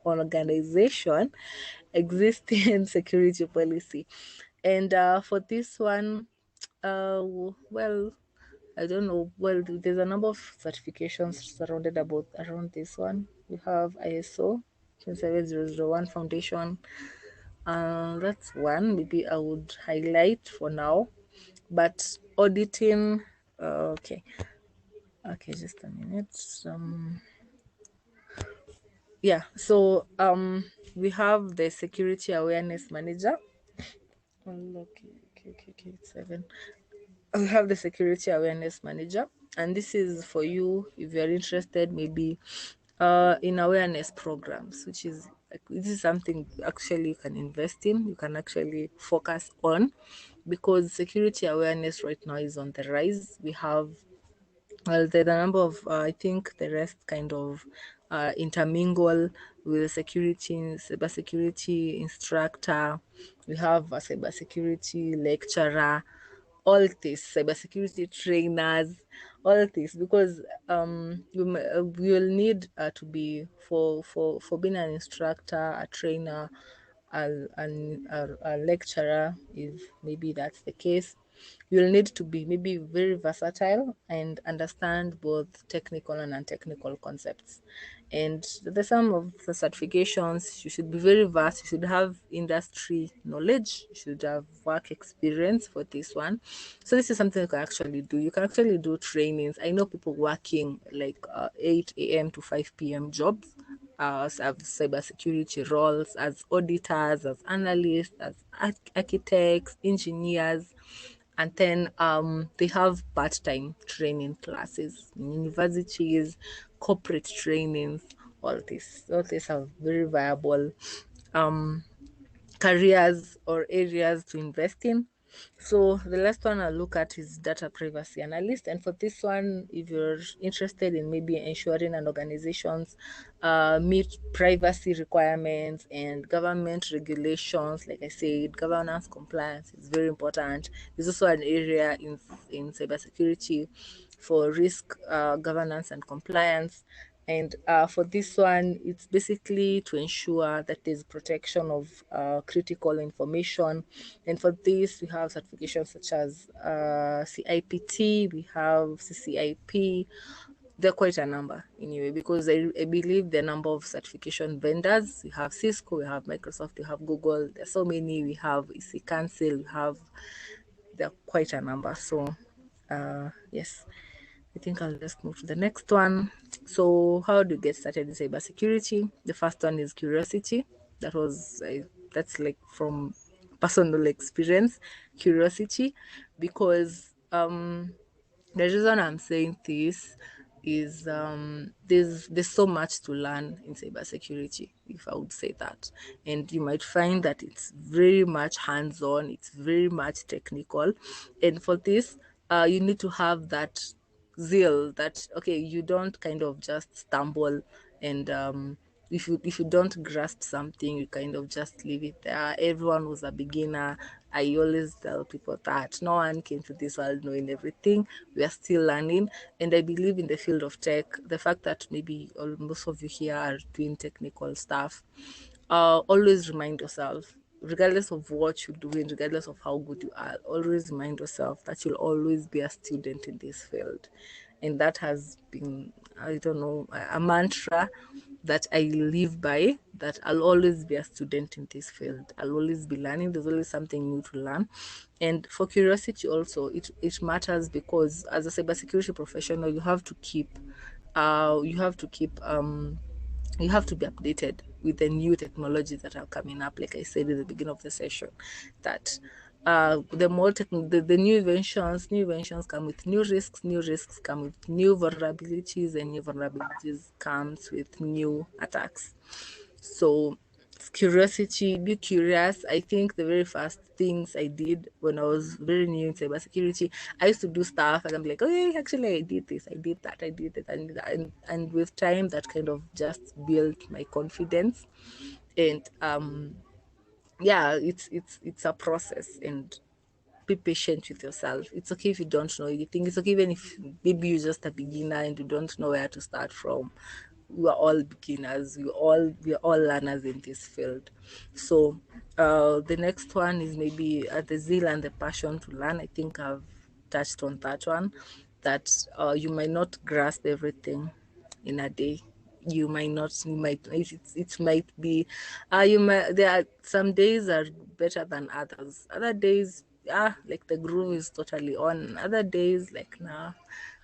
organization existing security policy, and for this one, well, I don't know. Well, there's a number of certifications surrounded around this one. We have ISO 27001 Foundation, that's one maybe I would highlight for now. But auditing, okay, just a minute. Yeah, so we have the security awareness manager. Okay, 7. We have the security awareness manager, and this is for you if you're interested maybe in awareness programs, which is like, this is something actually you can invest in, you can actually focus on, because security awareness right now is on the rise. We have, well, the number of I think the rest kind of intermingle with security, cybersecurity instructor. We have a cybersecurity lecturer, all this cybersecurity trainers, all this, because we will need to be for being an instructor, a trainer, a lecturer, if maybe that's the case. You'll need to be maybe very versatile and understand both technical and non-technical concepts. And the some of the certifications, you should be very vast, you should have industry knowledge, you should have work experience for this one. So this is something you can actually do. You can actually do trainings. I know people working like 8 a.m. to 5 p.m. jobs, as cybersecurity roles, as auditors, as analysts, as architects, engineers, and then they have part-time training classes in universities, corporate trainings. All these are very viable careers or areas to invest in. So the last one I'll look at is data privacy analyst. And for this one, if you're interested in maybe ensuring an organization's meet privacy requirements and government regulations, like I said, governance compliance is very important. There's also an area in cybersecurity for risk governance and compliance. And for this one, it's basically to ensure that there's protection of critical information. And for this, we have certifications such as CIPT, we have CCIP. There are quite a number anyway, because I believe the number of certification vendors, we have Cisco, we have Microsoft, we have Google, there's so many, we have EC Council, there are quite a number. So yes, I think I'll just move to the next one. So how do you get started in cybersecurity? The first one is curiosity. That's like from personal experience, curiosity, because the reason I'm saying this is there's so much to learn in cybersecurity, if I would say that. And you might find that it's very much hands-on, it's very much technical. And for this, you need to have that zeal that, okay, you don't kind of just stumble and if you don't grasp something, you kind of just leave it there. Everyone was a beginner. I always tell people that no one came to this world knowing everything. We are still learning. And I believe in the field of tech, the fact that maybe most of you here are doing technical stuff, always remind yourself, regardless of what you're doing, regardless of how good you are, always remind yourself that you'll always be a student in this field. And that has been, I don't know, a mantra that I live by, that I'll always be a student in this field. I'll always be learning. There's always something new to learn. And for curiosity also, it matters, because as a cybersecurity professional, you have to keep you have to keep you have to be updated with the new technologies that are coming up. Like I said at the beginning of the session, that the the new inventions come with new risks come with new vulnerabilities, and new vulnerabilities comes with new attacks. So curiosity, be curious. I think the very first things I did when I was very new in cybersecurity, I used to do stuff and I'm like, okay, actually I did this, I did that, I did it, and with time that kind of just built my confidence. And yeah, it's a process, and be patient with yourself. It's okay if you don't know anything. It's okay even if maybe you're just a beginner and you don't know where to start from. We're all beginners. We're all learners in this field. So the next one is maybe the zeal and the passion to learn. I think I've touched on that one. That you might not grasp everything in a day. You might not, it might be you might, there are some days are better than others. Other days, like the groove is totally on. Other days, like nah,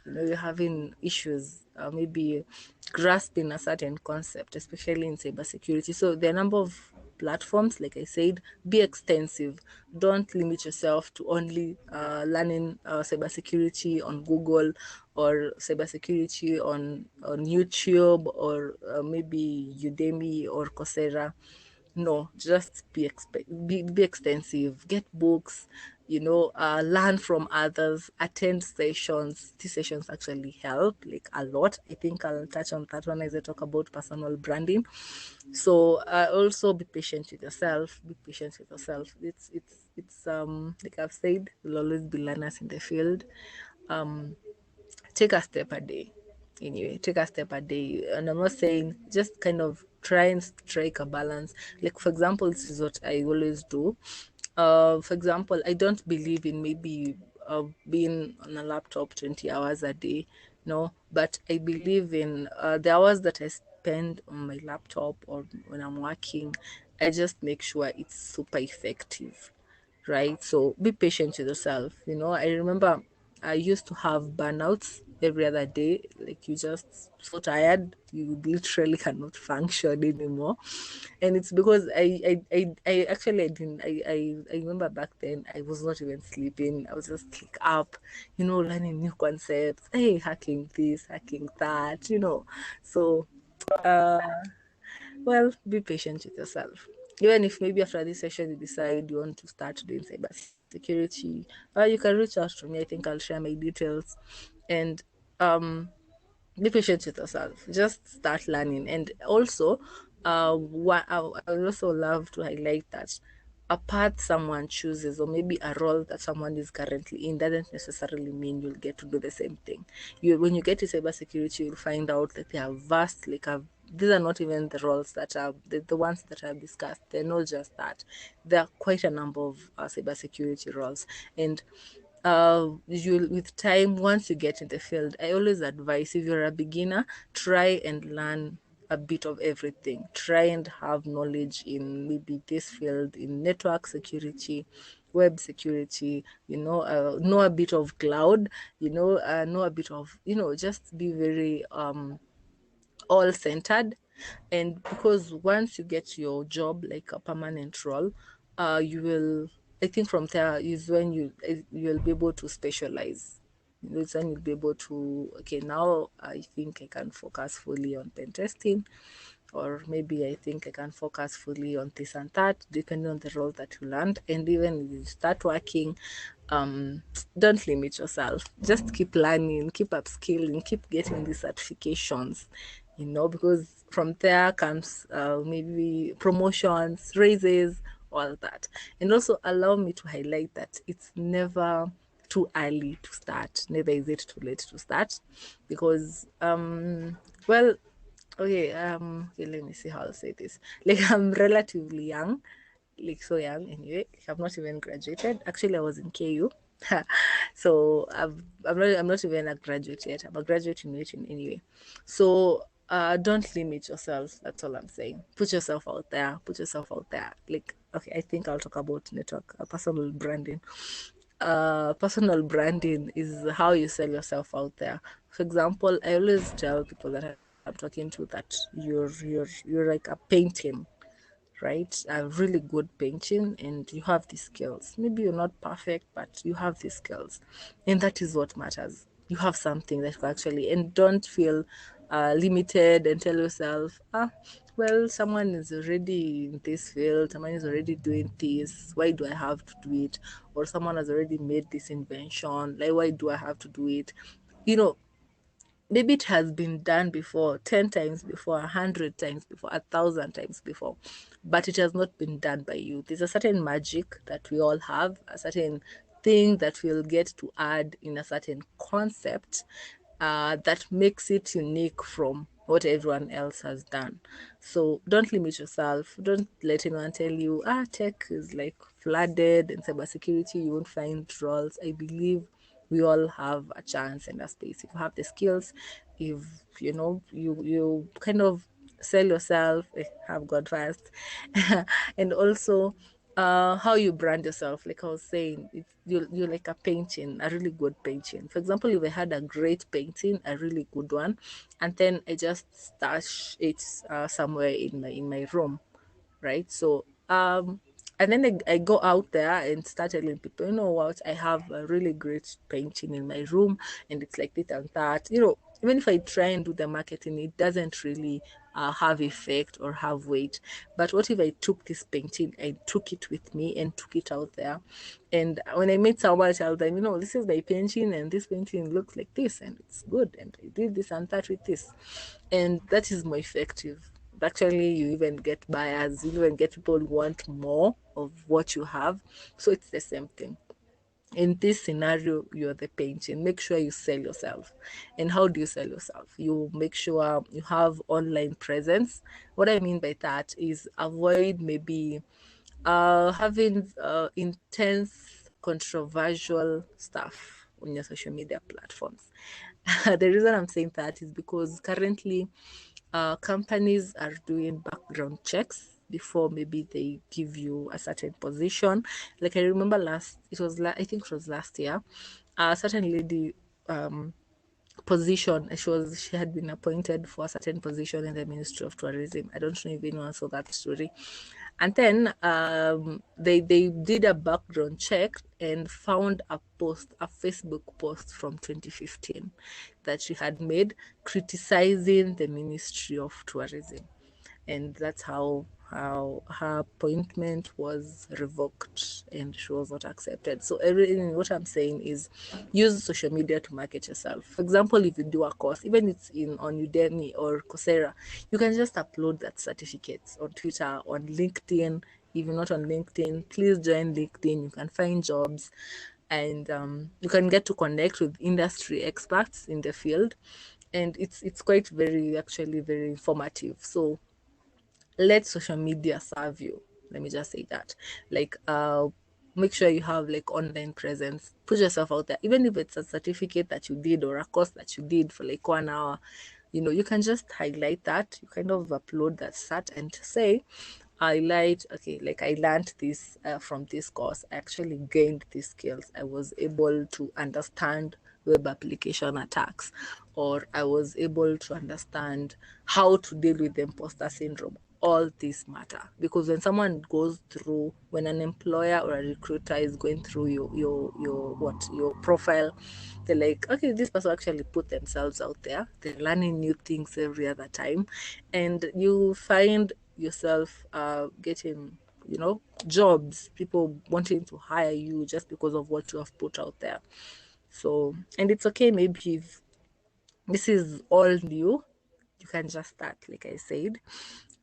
you're having issues, maybe grasping a certain concept, especially in cybersecurity. So there are a number of platforms. Like I said, be extensive. Don't limit yourself to only learning cybersecurity on Google, or cybersecurity on YouTube, or maybe Udemy or Coursera. No, just be extensive. Get books, learn from others, attend sessions. These sessions actually help like a lot. I think I'll touch on that one as I talk about personal branding. So also be patient with yourself. Be patient with yourself. It's like I've said, we'll always be learners in the field. Take a step a day. Anyway, take a step a day. And I'm not saying, just kind of try and strike a balance. Like, for example, this is what I always do. For example, I don't believe in maybe being on a laptop 20 hours a day, no, but I believe in the hours that I spend on my laptop or when I'm working, I just make sure it's super effective, right? So be patient with yourself. I remember I used to have burnouts every other day. Like, you just so tired, you literally cannot function anymore. And it's because I actually I didn't I remember back then I was not even sleeping. I was just like up, learning new concepts, hey, hacking this, hacking that. So well, be patient with yourself. Even if maybe after this session you decide you want to start doing cybersecurity, you can reach out to me. I think I'll share my details. And be patient with yourself. Just start learning. And also, I would also love to highlight that a path someone chooses, or maybe a role that someone is currently in, doesn't necessarily mean you'll get to do the same thing. When you get to cybersecurity, you'll find out that they are vast. These are not even the roles that are the ones that I've discussed. They're not just that. There are quite a number of cybersecurity roles, and you with time, once you get in the field, I always advise, if you're a beginner, try and learn a bit of everything. Try and have knowledge in maybe this field, in network security, web security, know a bit of cloud, know a bit of, just be very all centered. And because once you get your job, like a permanent role, you will, I think from there is when you'll be able to specialize. It's when you'll be able to, okay, now I think I can focus fully on pen testing, or maybe I think I can focus fully on this and that, depending on the role that you learned. And even if you start working, don't limit yourself. Just keep learning, keep upskilling, keep getting these certifications, because from there comes maybe promotions, raises, all that. And also allow me to highlight that it's never too early to start, neither is it too late to start, because well, okay, let me see how I'll say this. Like, I'm relatively young, like so young anyway. I've not even graduated. Actually, I was in KU. So I'm not even a graduate yet. I'm a graduate in waiting anyway. So don't limit yourself. That's all I'm saying. Put yourself out there. Put yourself out there. Like, okay, I think I'll talk about network, personal branding. Personal branding is how you sell yourself out there. For example, I always tell people that I'm talking to that you're like a painting, right? A really good painting, and you have these skills. Maybe you're not perfect, but you have these skills, and that is what matters. You have something that you actually, and don't feel limited and tell yourself, well, someone is already in this field, someone is already doing this, why do I have to do it? Or someone has already made this invention, like, why do I have to do it? You know, maybe it has been done before 10 times before, 100 times before, 1,000 times before, but it has not been done by you. There's a certain magic that we all have, a certain thing that we'll get to add in a certain concept that makes it unique from what everyone else has done. So don't limit yourself. Don't let anyone tell you, tech is like flooded, and cybersecurity, you won't find roles. I believe we all have a chance and a space. If you have the skills, if you know, you kind of sell yourself, have God first, and also how you brand yourself. Like I was saying, you're like a painting, a really good painting. For example, if I had a great painting, a really good one, and then I just stash it somewhere in my room, right? So and then I go out there and start telling people, you know what, I have a really great painting in my room, and it's like this and that. You know, even if I try and do the marketing, it doesn't really have effect or have weight. But what if I took this painting, I took it with me and took it out there, and when I meet someone, I tell them, you know, this is my painting, and this painting looks like this, and it's good, and I did this and that with this, and that is more effective. Actually, you even get buyers, you even get people who want more of what you have. So it's the same thing. In this scenario, you're the painting. Make sure you sell yourself. And how do you sell yourself? You make sure you have online presence. What I mean by that is avoid maybe having intense, controversial stuff on your social media platforms. The reason I'm saying that is because currently companies are doing background checks before maybe they give you a certain position. Like I remember I think it was last year, a certain lady position, she had been appointed for a certain position in the Ministry of Tourism. I don't know if anyone saw that story. And then they did a background check and found a Facebook post from 2015 that she had made criticizing the Ministry of Tourism, and that's how her appointment was revoked and she was not accepted. So everything, what I'm saying is, use social media to market yourself. For example, if you do a course, even it's on Udemy or Coursera, you can just upload that certificates on Twitter, on LinkedIn. If you're not on LinkedIn, please join LinkedIn. You can find jobs, and you can get to connect with industry experts in the field, and it's quite actually very informative. So let social media serve you. Let me just say that. Like make sure you have like online presence. Put yourself out there. Even if it's a certificate that you did or a course that you did for like 1 hour, you know, you can just highlight that. You kind of upload that cert and say, highlight, okay, like I learned this from this course. I actually gained these skills. I was able to understand web application attacks, or I was able to understand how to deal with the imposter syndrome. All these matter, because when an employer or a recruiter is going through your profile, they're like, okay, this person actually put themselves out there. They're learning new things every other time, and you find yourself getting, you know, jobs, people wanting to hire you just because of what you have put out there. So, and it's okay, maybe if this is all new, you can just start, like I said.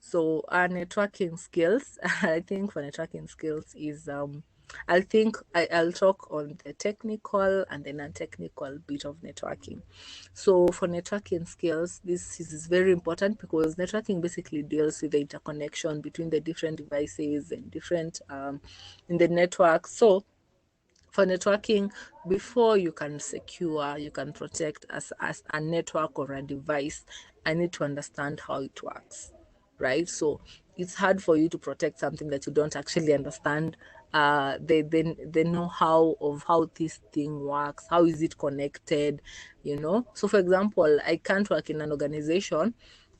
So our networking skills, I think for networking skills is I'll talk on the technical and the non-technical bit of networking. So for networking skills, this is very important because networking basically deals with the interconnection between the different devices and different in the network. So for networking, before you can secure, you can protect as a network or a device, I need to understand how it works, right? So it's hard for you to protect something that you don't actually understand. The know-how of how this thing works, how is it connected, you know? So for example, I can't work in an organization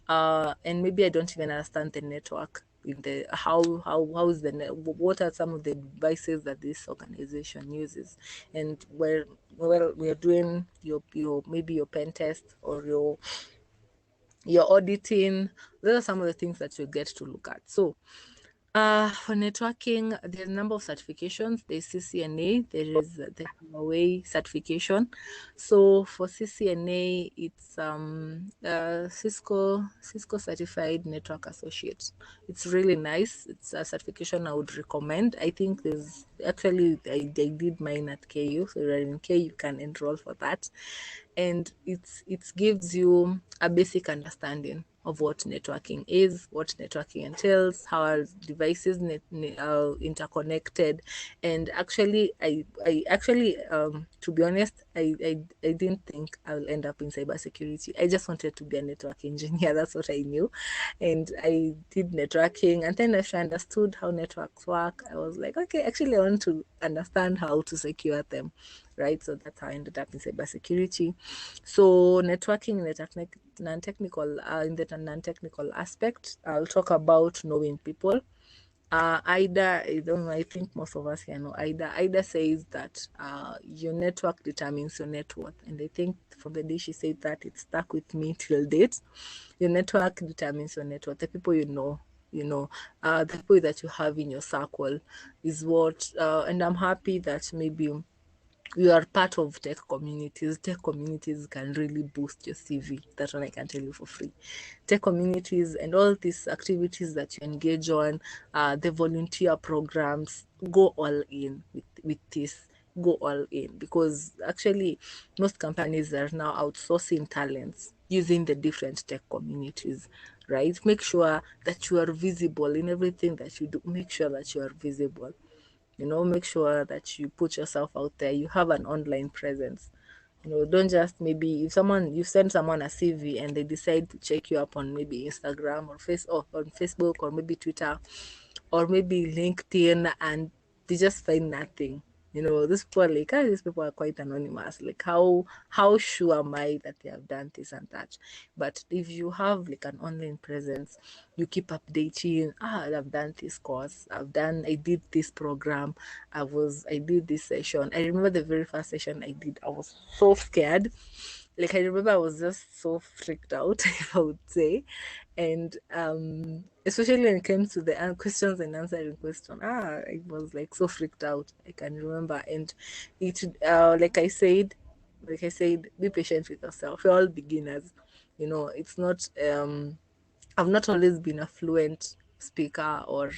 and maybe I don't even understand the network in the how is the what are some of the devices that this organization uses, and where we are doing your maybe your pen test or your auditing. Those are some of the things that you get to look at. So for networking, there's a number of certifications. There's CCNA, there is the WIE certification. So for CCNA, it's Cisco Certified Network Associate. It's really nice. It's a certification I would recommend. I think there's actually I did mine at KU, so you're in KU, you can enroll for that, and it gives you a basic understanding of what networking is, what networking entails, how our devices are interconnected. And actually, I actually, to be honest, I didn't think I'll end up in cybersecurity. I just wanted to be a network engineer. That's what I knew. And I did networking. And then after I understood how networks work, I was like, okay, actually, I want to understand how to secure them, right? So that's how I ended up in cybersecurity. So networking in the non-technical, in the non-technical aspect, I'll talk about knowing people. Ida, I don't know, I think most of us here know Ida. Ida says that your network determines your net worth. And I think from the day she said that, it stuck with me till date. Your network determines your net worth. The people you know, the people that you have in your circle is what, and I'm happy that maybe you are part of tech communities. Tech communities can really boost your CV. That one I can tell you for free. Tech communities and all these activities that you engage on, the volunteer programs, go all in with this. Go all in, because actually most companies are now outsourcing talents using the different tech communities, right? Make sure that you are visible in everything that you do. Make sure that you are visible. Make sure that you put yourself out there, you have an online presence. Don't just, maybe if you send someone a CV and they decide to check you up on maybe Instagram or on Facebook or maybe Twitter or maybe LinkedIn, and they just find nothing. These people are like, these people are quite anonymous. Like, how sure am I that they have done this and that? But if you have like an online presence, you keep updating. I've done this course. I did this program. I did this session. I remember the very first session I did. I was so scared. Like, I remember I was just so freaked out, if I would say. And especially when it came to the questions and answering question, I was like so freaked out. I can remember. And it like I said, be patient with yourself. We're all beginners. It's not I've not always been a fluent speaker or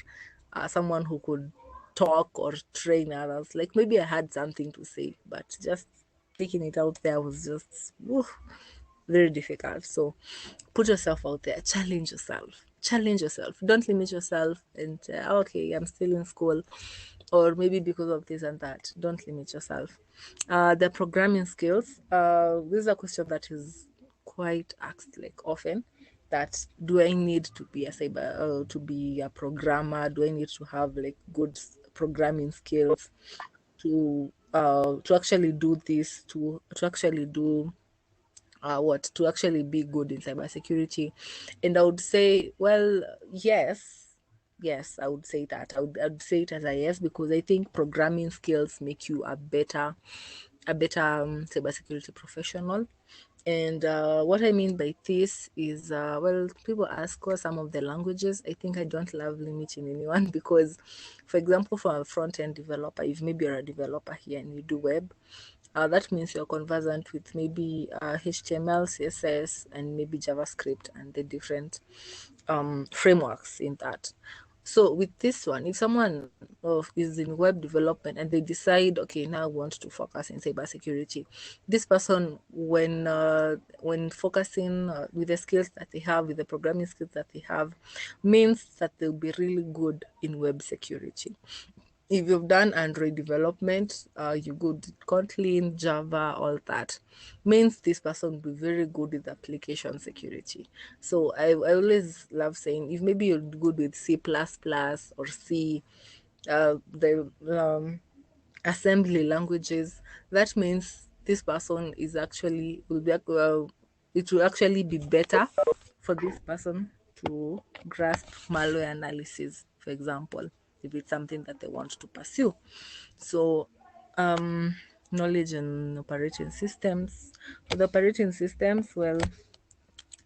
someone who could talk or train others. Like, maybe I had something to say, but just taking it out there was just very difficult. So put yourself out there, challenge yourself, don't limit yourself and okay, I'm still in school, or maybe because of this and that. Don't limit yourself. The programming skills, this is a question that is quite asked like often, that do I need to be to be a programmer? Do I need to have like good programming skills to actually do this, to actually do to actually be good in cybersecurity? And I would say, well, yes, I would say that. I'd say it as a yes, because I think programming skills make you a better cybersecurity professional. And what I mean by this is, well, people ask what some of the languages. I think I don't love limiting anyone because, for example, for a front-end developer, if maybe you're a developer here and you do web, that means you're conversant with maybe HTML, CSS, and maybe JavaScript and the different frameworks in that. So with this one, if someone is in web development and they decide, okay, now I want to focus in cybersecurity, this person, when focusing with the skills that they have, with the programming skills that they have, means that they'll be really good in web security. If you've done Android development, you good with Kotlin, Java, all that, means this person will be very good with application security. So I always love saying, if maybe you're good with C++ or C, the assembly languages, that means this person is actually will be it will actually be better for this person to grasp malware analysis, for example, if it's something that they want to pursue. So knowledge in operating systems. For the operating systems, well,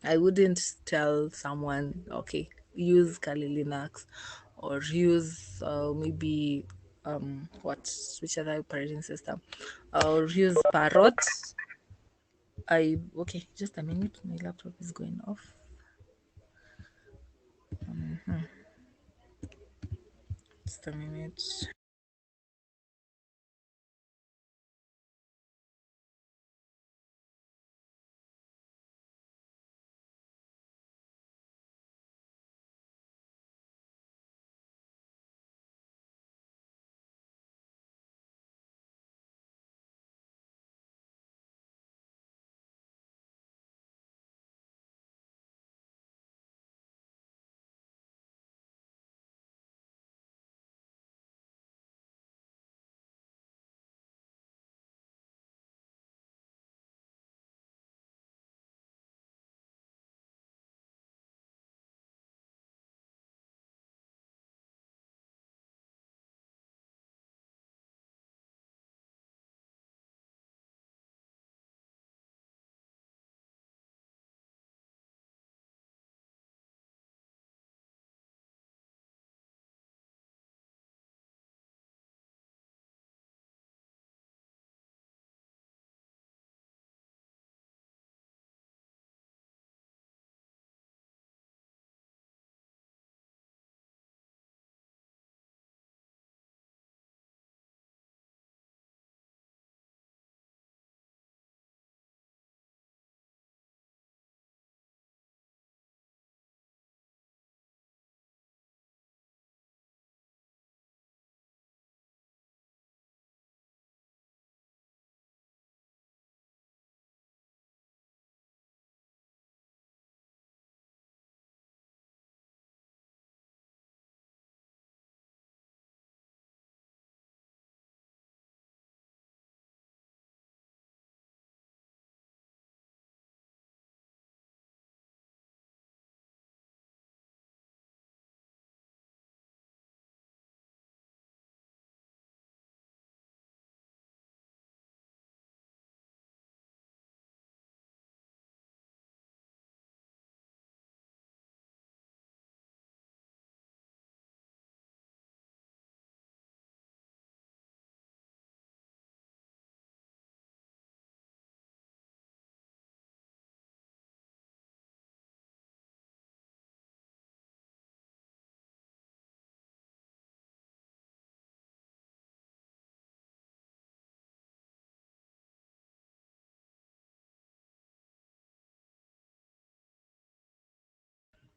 I wouldn't tell someone, okay, use Kali Linux or use maybe which other operating system, or use Parrot. Okay, just a minute, my laptop is going off. Just a minute.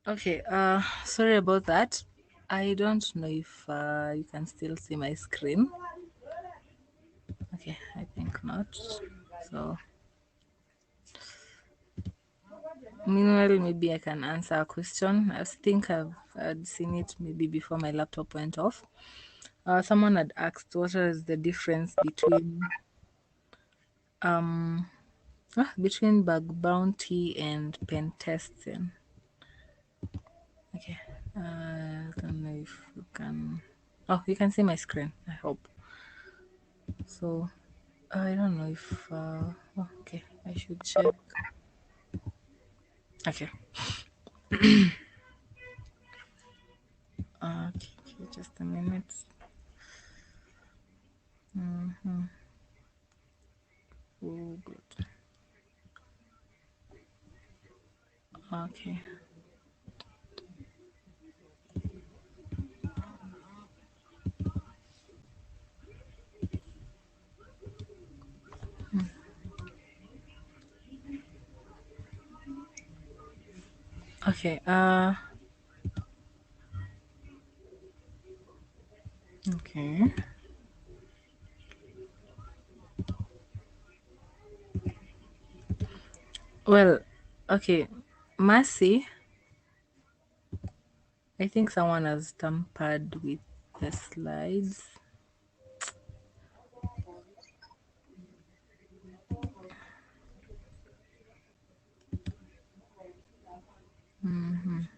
Okay, sorry about that. I don't know if you can still see my screen. Okay, I think not. So, meanwhile, maybe I can answer a question. I think I'd seen it maybe before my laptop went off. Someone had asked what is the difference um between bug bounty and pen testing. Okay, I don't know if you can. Oh, you can see my screen. I hope so. I don't know if. Oh, okay, I should check. Okay. Okay, just a minute. Oh, good. Okay. Okay. Okay. Well, okay. Mercy, I think someone has tampered with the slides. Mhm.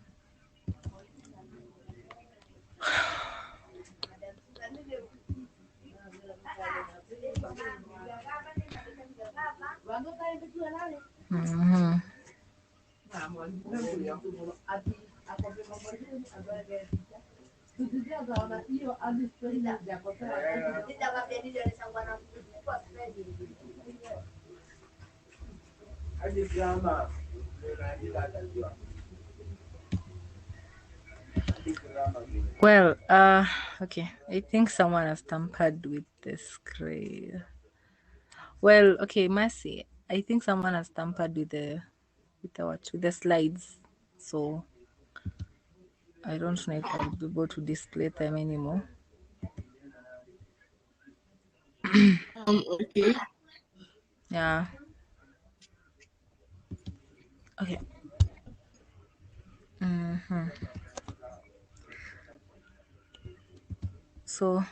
Well, okay. I think someone has tampered with the screen. Well, okay, Mercy. I think someone has tampered with the slides. So I don't know if I'll be able to display them anymore. Okay. Yeah. Okay. So,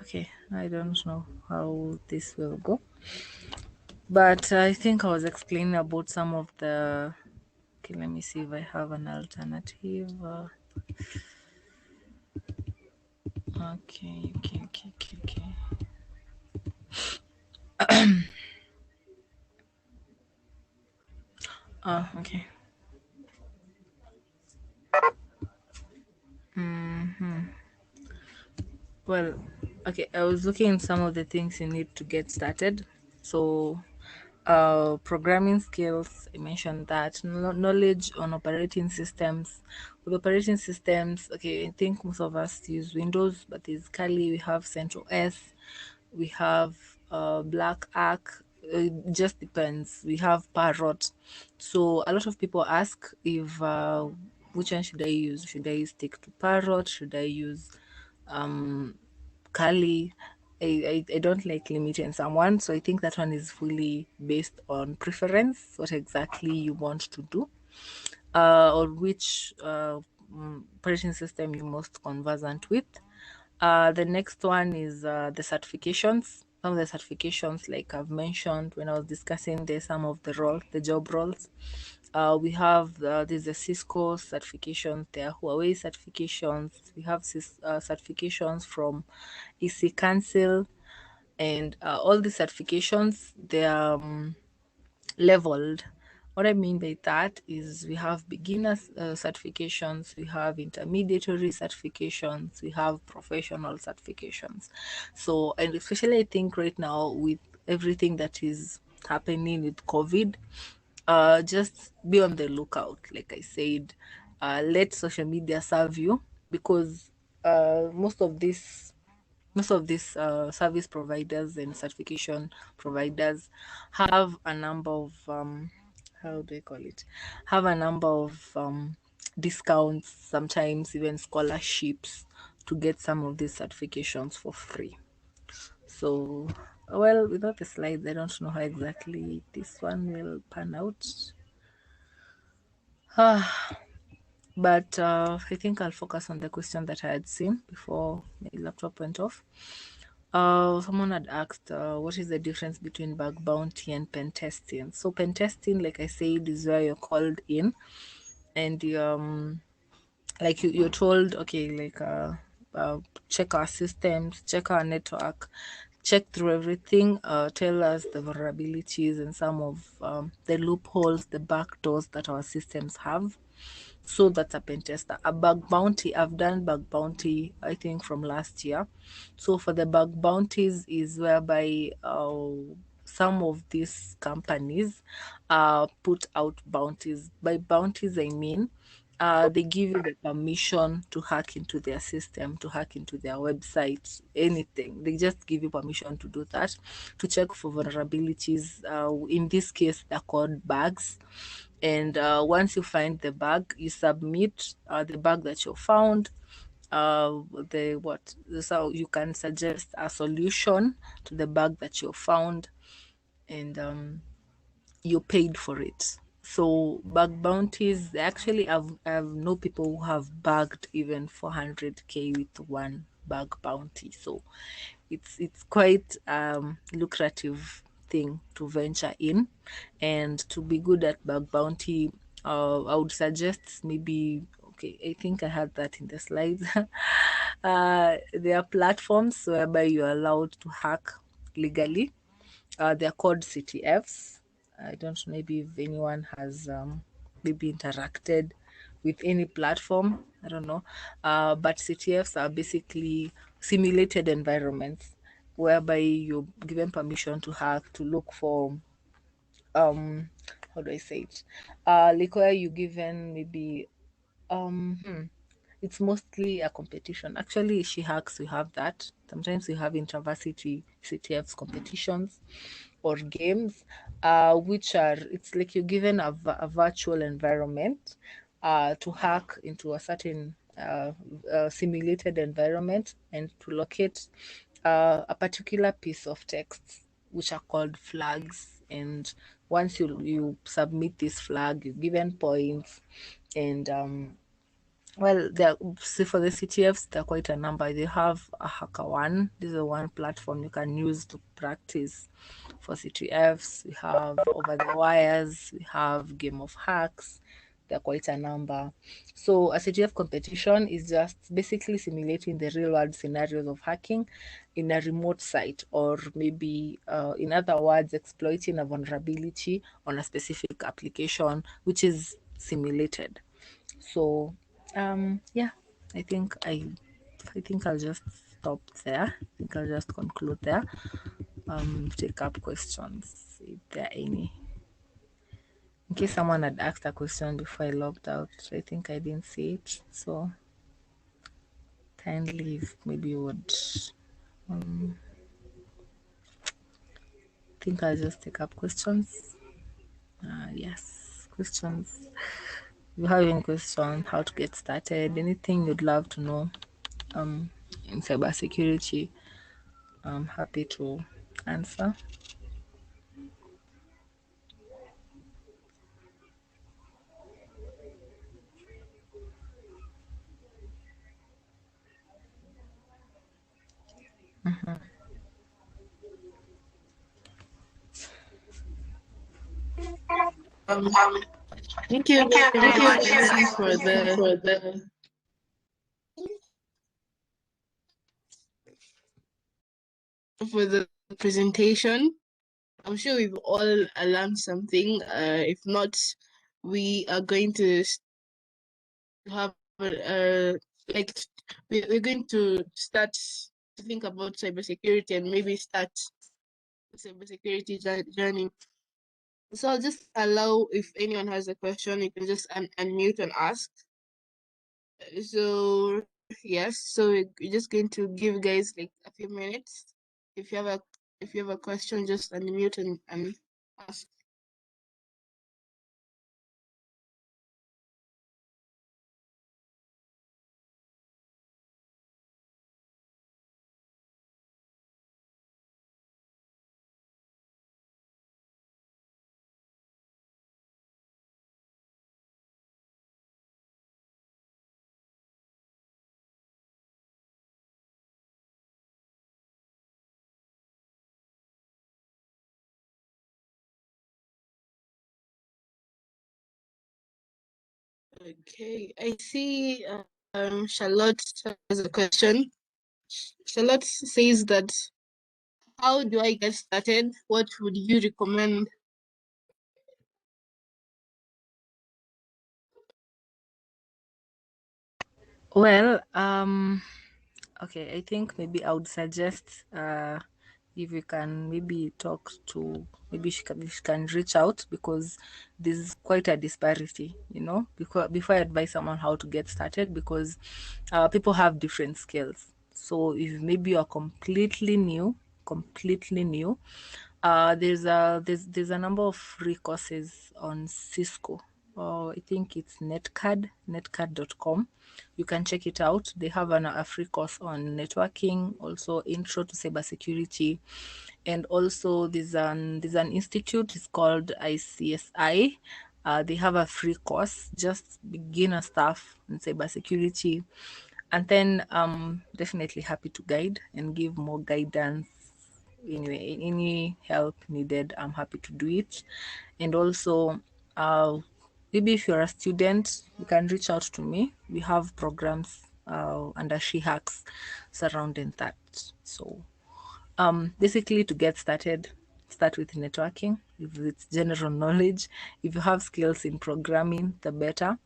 okay, I don't know how this will go, but I think I was explaining about some of the. Okay, let me see if I have an alternative. Okay. Okay. Well, okay, I was looking at some of the things you need to get started. So, programming skills, I mentioned that. Knowledge on operating systems. With operating systems, okay, I think most of us use Windows, but basically we have Central S, we have Black Arc. It just depends. We have Parrot. So a lot of people ask if which one should I use? Should I stick to Parrot? Should I use Kali? I don't like limiting someone, so I think that one is fully based on preference, what exactly you want to do, or which operating system you're most conversant with. The next one is the certifications. Some of the certifications, like I've mentioned when I was discussing some of the roles, the job roles. We have there's the Cisco certifications, there are Huawei certifications. We have certifications from EC Council, and all the certifications they are leveled. What I mean by that is we have beginners certifications, we have intermediary certifications, we have professional certifications. So, and especially I think right now with everything that is happening with COVID, just be on the lookout. Like I said, let social media serve you, because most of these service providers and certification providers have a number of how do I call it? Have a number of discounts, sometimes even scholarships, to get some of these certifications for free. So, well, without the slides, I don't know how exactly this one will pan out. But I think I'll focus on the question that I had seen before my laptop went off. Someone had asked, what is the difference between bug bounty and pen testing? So pen testing, like I said, is where you're called in, and like you're told, okay, like check our systems, check our network, check through everything, tell us the vulnerabilities and some of the loopholes, the backdoors that our systems have. So that's a pen tester. A bug bounty, I've done bug bounty, I think, from last year. So for the bug bounties is whereby some of these companies put out bounties. By bounties, I mean they give you the permission to hack into their system, to hack into their website, anything. They just give you permission to do that, to check for vulnerabilities. In this case, they're called bugs. And once you find the bug, you submit the bug that you found, so you can suggest a solution to the bug that you found, and you paid for it. So bug bounties, actually I've know people who have bugged even 400k with one bug bounty. So it's quite lucrative thing to venture in, and to be good at bug bounty, I would suggest maybe, okay, I think I had that in the slides. There are platforms whereby you're allowed to hack legally. They're called CTFs. I don't know maybe if anyone has maybe interacted with any platform. I don't know. But CTFs are basically simulated environments whereby you're given permission to hack, to look for how do I say it? Like where you given maybe it's mostly a competition. Actually, She Hacks, we have that. Sometimes we have intervarsity CTFs competitions or games, which are, it's like you're given a virtual environment to hack into a certain simulated environment, and to locate a particular piece of text, which are called flags. And once you submit this flag, you're given points. And well, for the CTFs, there are quite a number. They have a HackerOne. This is one platform you can use to practice for CTFs. We have Over the Wires. We have Game of Hacks. There are quite a number. So a CTF competition is just basically simulating the real world scenarios of hacking in a remote site, or maybe, in other words, exploiting a vulnerability on a specific application, which is simulated. So yeah, I think I'll just stop there. I think I'll just conclude there. Take up questions if there are any. In case someone had asked a question before I logged out, I think I didn't see it. So kindly, if maybe you would, think I'll just take up questions. Yes, questions. If you have any question, how to get started, anything you'd love to know in cybersecurity, I'm happy to answer. Um, Thank you very much, Nancy, for the presentation. I'm sure we've all learned something. If not, we are going to have like we're going to start to think about cybersecurity and maybe start cybersecurity journey. So I'll just allow, if anyone has a question, you can just unmute and ask. So yes, so we're just going to give guys like a few minutes. If you have a question, just unmute and ask. Okay, I see Charlotte has a question. Charlotte says that, how do I get started? What would you recommend? Well, okay, I think maybe I would suggest if you can maybe talk to, maybe she can reach out, because there's quite a disparity, before I advise someone how to get started, because people have different skills. So if maybe you're completely new, there's a number of free courses on Cisco. I think it's netcard.com. You can check it out. They have a free course on networking, also intro to cybersecurity, and also there's an institute. It's called ICSI. They have a free course, just beginner stuff in cybersecurity, and then definitely happy to guide and give more guidance. Anyway, any help needed, I'm happy to do it. And also, uh, maybe if you're a student, you can reach out to me. We have programs under She Hacks surrounding that. So basically, to get started, start with networking. If it's general knowledge, if you have skills in programming, the better.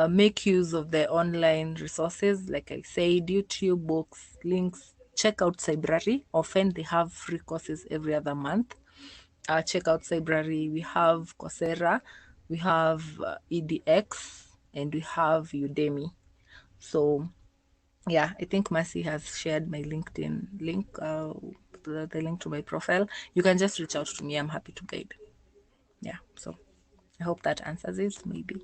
Make use of the online resources, like I said, YouTube, books, links. Check out Cybrary. Often they have free courses every other month. Check out Cybrary. We have Coursera, we have EDX, and we have Udemy. So yeah, I think Mercy has shared my LinkedIn link, the link to my profile. You can just reach out to me. I'm happy to guide. Yeah, so I hope that answers it. Maybe.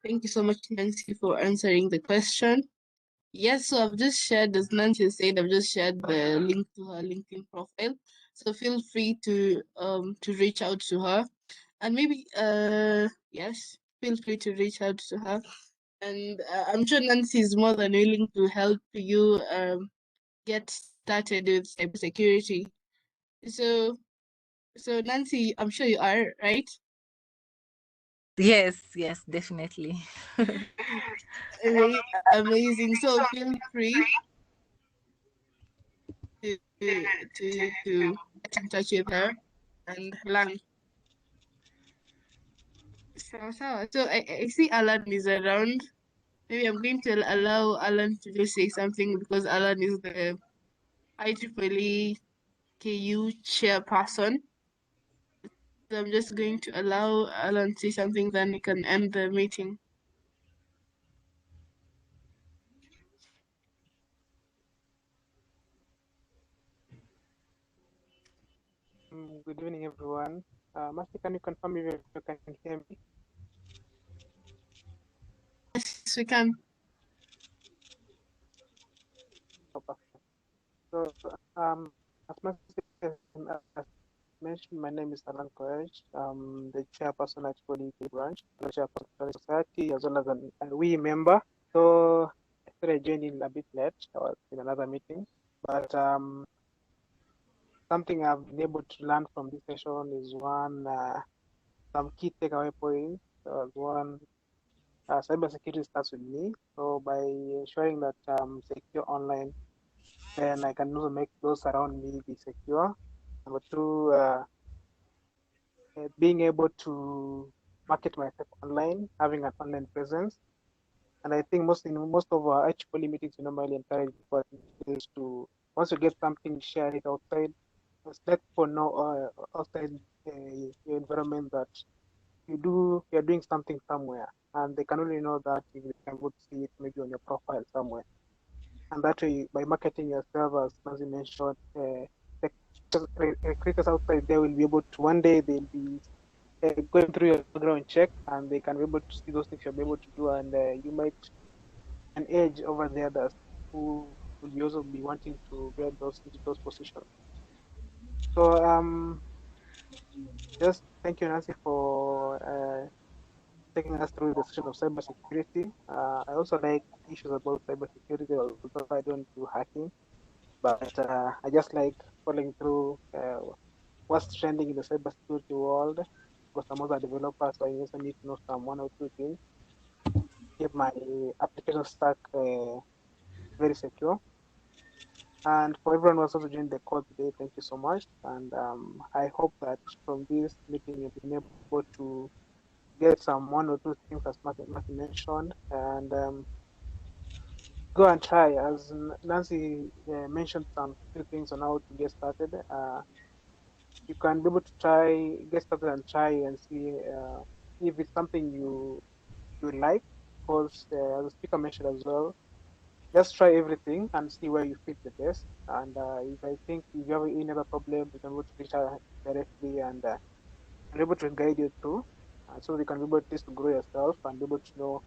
Thank you so much, Nancy, for answering the question. Yes, so I've just shared, as Nancy said, I've just shared the link to her LinkedIn profile. So feel free to reach out to her. And maybe yes, feel free to reach out to her. And I'm sure Nancy is more than willing to help you get started with cybersecurity. So so Nancy, I'm sure you are, right? Yes, yes, definitely. Amazing. So feel free to get in touch with her and learn. So I see Alan is around. Maybe I'm going to allow Alan to just say something because Alan is the IEEE KU chairperson. So I'm just going to allow Alan to say something, then we can end the meeting. Good evening, everyone. Master, can you confirm if you can hear me? Yes, we can. So, as Master has mentioned, my name is Alan Koech. The chairperson at Police Branch, the chairperson of the society, as well as a WIE member. So, I joined in a bit late. I was in another meeting, but something I've been able to learn from this session is one, some key takeaway points. One, cybersecurity starts with me. So by ensuring that I'm secure online, then I can also make those around me be secure. Number two, being able to market myself online, having an online presence. And I think most of our HPOLY meetings we normally encourage people is to, once you get something, share it outside. Just let people know outside your environment that you're doing something somewhere, and they can only know that if they can go to see it maybe on your profile somewhere. And that way, by marketing yourself, as Nancy mentioned, the recruiters outside there will be able to, one day they'll be going through your background check, and they can be able to see those things you'll be able to do, and you might an edge over the others who will also be wanting to get those positions. So just thank you, Nancy, for taking us through the session of cybersecurity. I also like issues about cybersecurity, although I don't do hacking, but I just like following through what's trending in the cybersecurity world. Because I'm also a developer, so I also need to know some one or two things. Keep my application stack very secure. And for everyone who has also joined the call today, thank you so much. And I hope that from this meeting you've been able to get some one or two things as Matthew mentioned, and go and try. As Nancy mentioned some few things on how to get started. You can be able to get started and try and see if it's something you like. course, as the speaker mentioned as well, just try everything and see where you fit the best. And if I think if you have any other problem, you can go to reach out directly and be able to guide you through. So you can be able to grow yourself and be able to know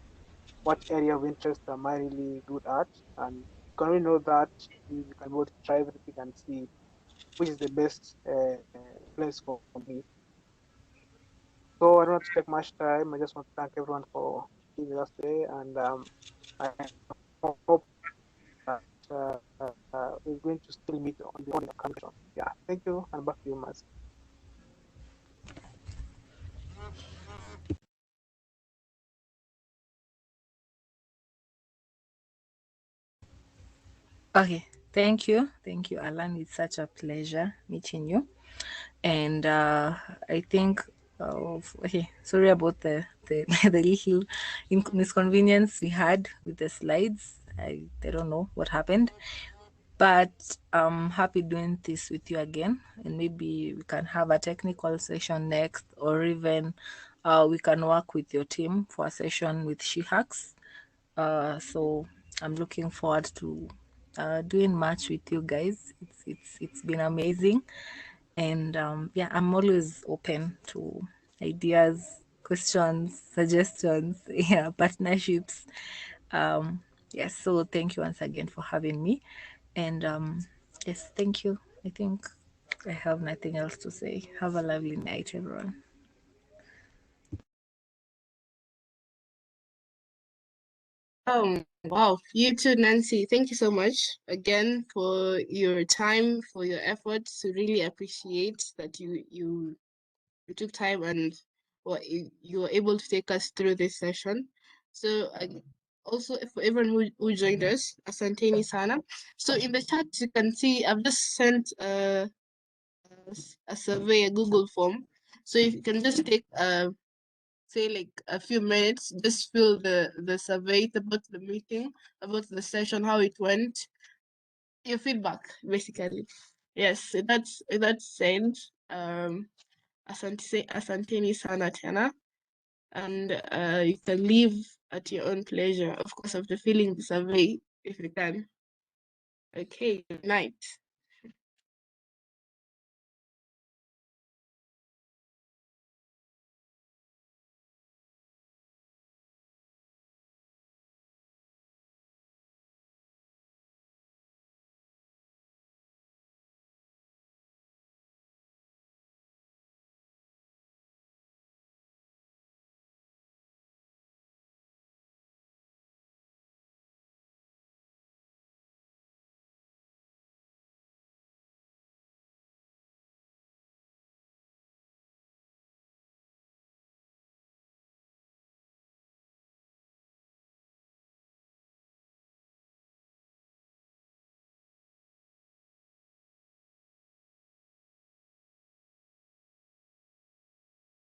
what area of interest am I really good at. And you can only know that you can be able to try everything and see which is the best place for me. So I don't want to take much time. I just want to thank everyone for being with us today, and I hope that we're going to still meet on the commission. Yeah, thank you, and back to you, Mas. Okay, thank you, Alan. It's such a pleasure meeting you. And I think, okay, sorry about the the little misconvenience we had with the slides. I don't know what happened, but I'm happy doing this with you again, and maybe we can have a technical session next, or even we can work with your team for a session with SheHacks. So I'm looking forward to doing much with you guys. It's been amazing, and yeah, I'm always open to ideas, questions, suggestions, yeah, partnerships. Yes, so thank you once again for having me, and yes, thank you. I think I have nothing else to say. Have a lovely night, everyone. Wow, you too, Nancy. Thank you so much again for your time, for your efforts. To really appreciate that you took time and you were able to take us through this session. So also for everyone who joined us, asanteni sana. So in the chat you can see I've just sent a survey, a Google form. So if you can just take say like a few minutes, just fill the survey about the meeting, about the session, how it went, your feedback basically. Yes, that's said. Asanteni sana tena, and you can leave at your own pleasure, of course, after filling the survey if you can. Okay, good night.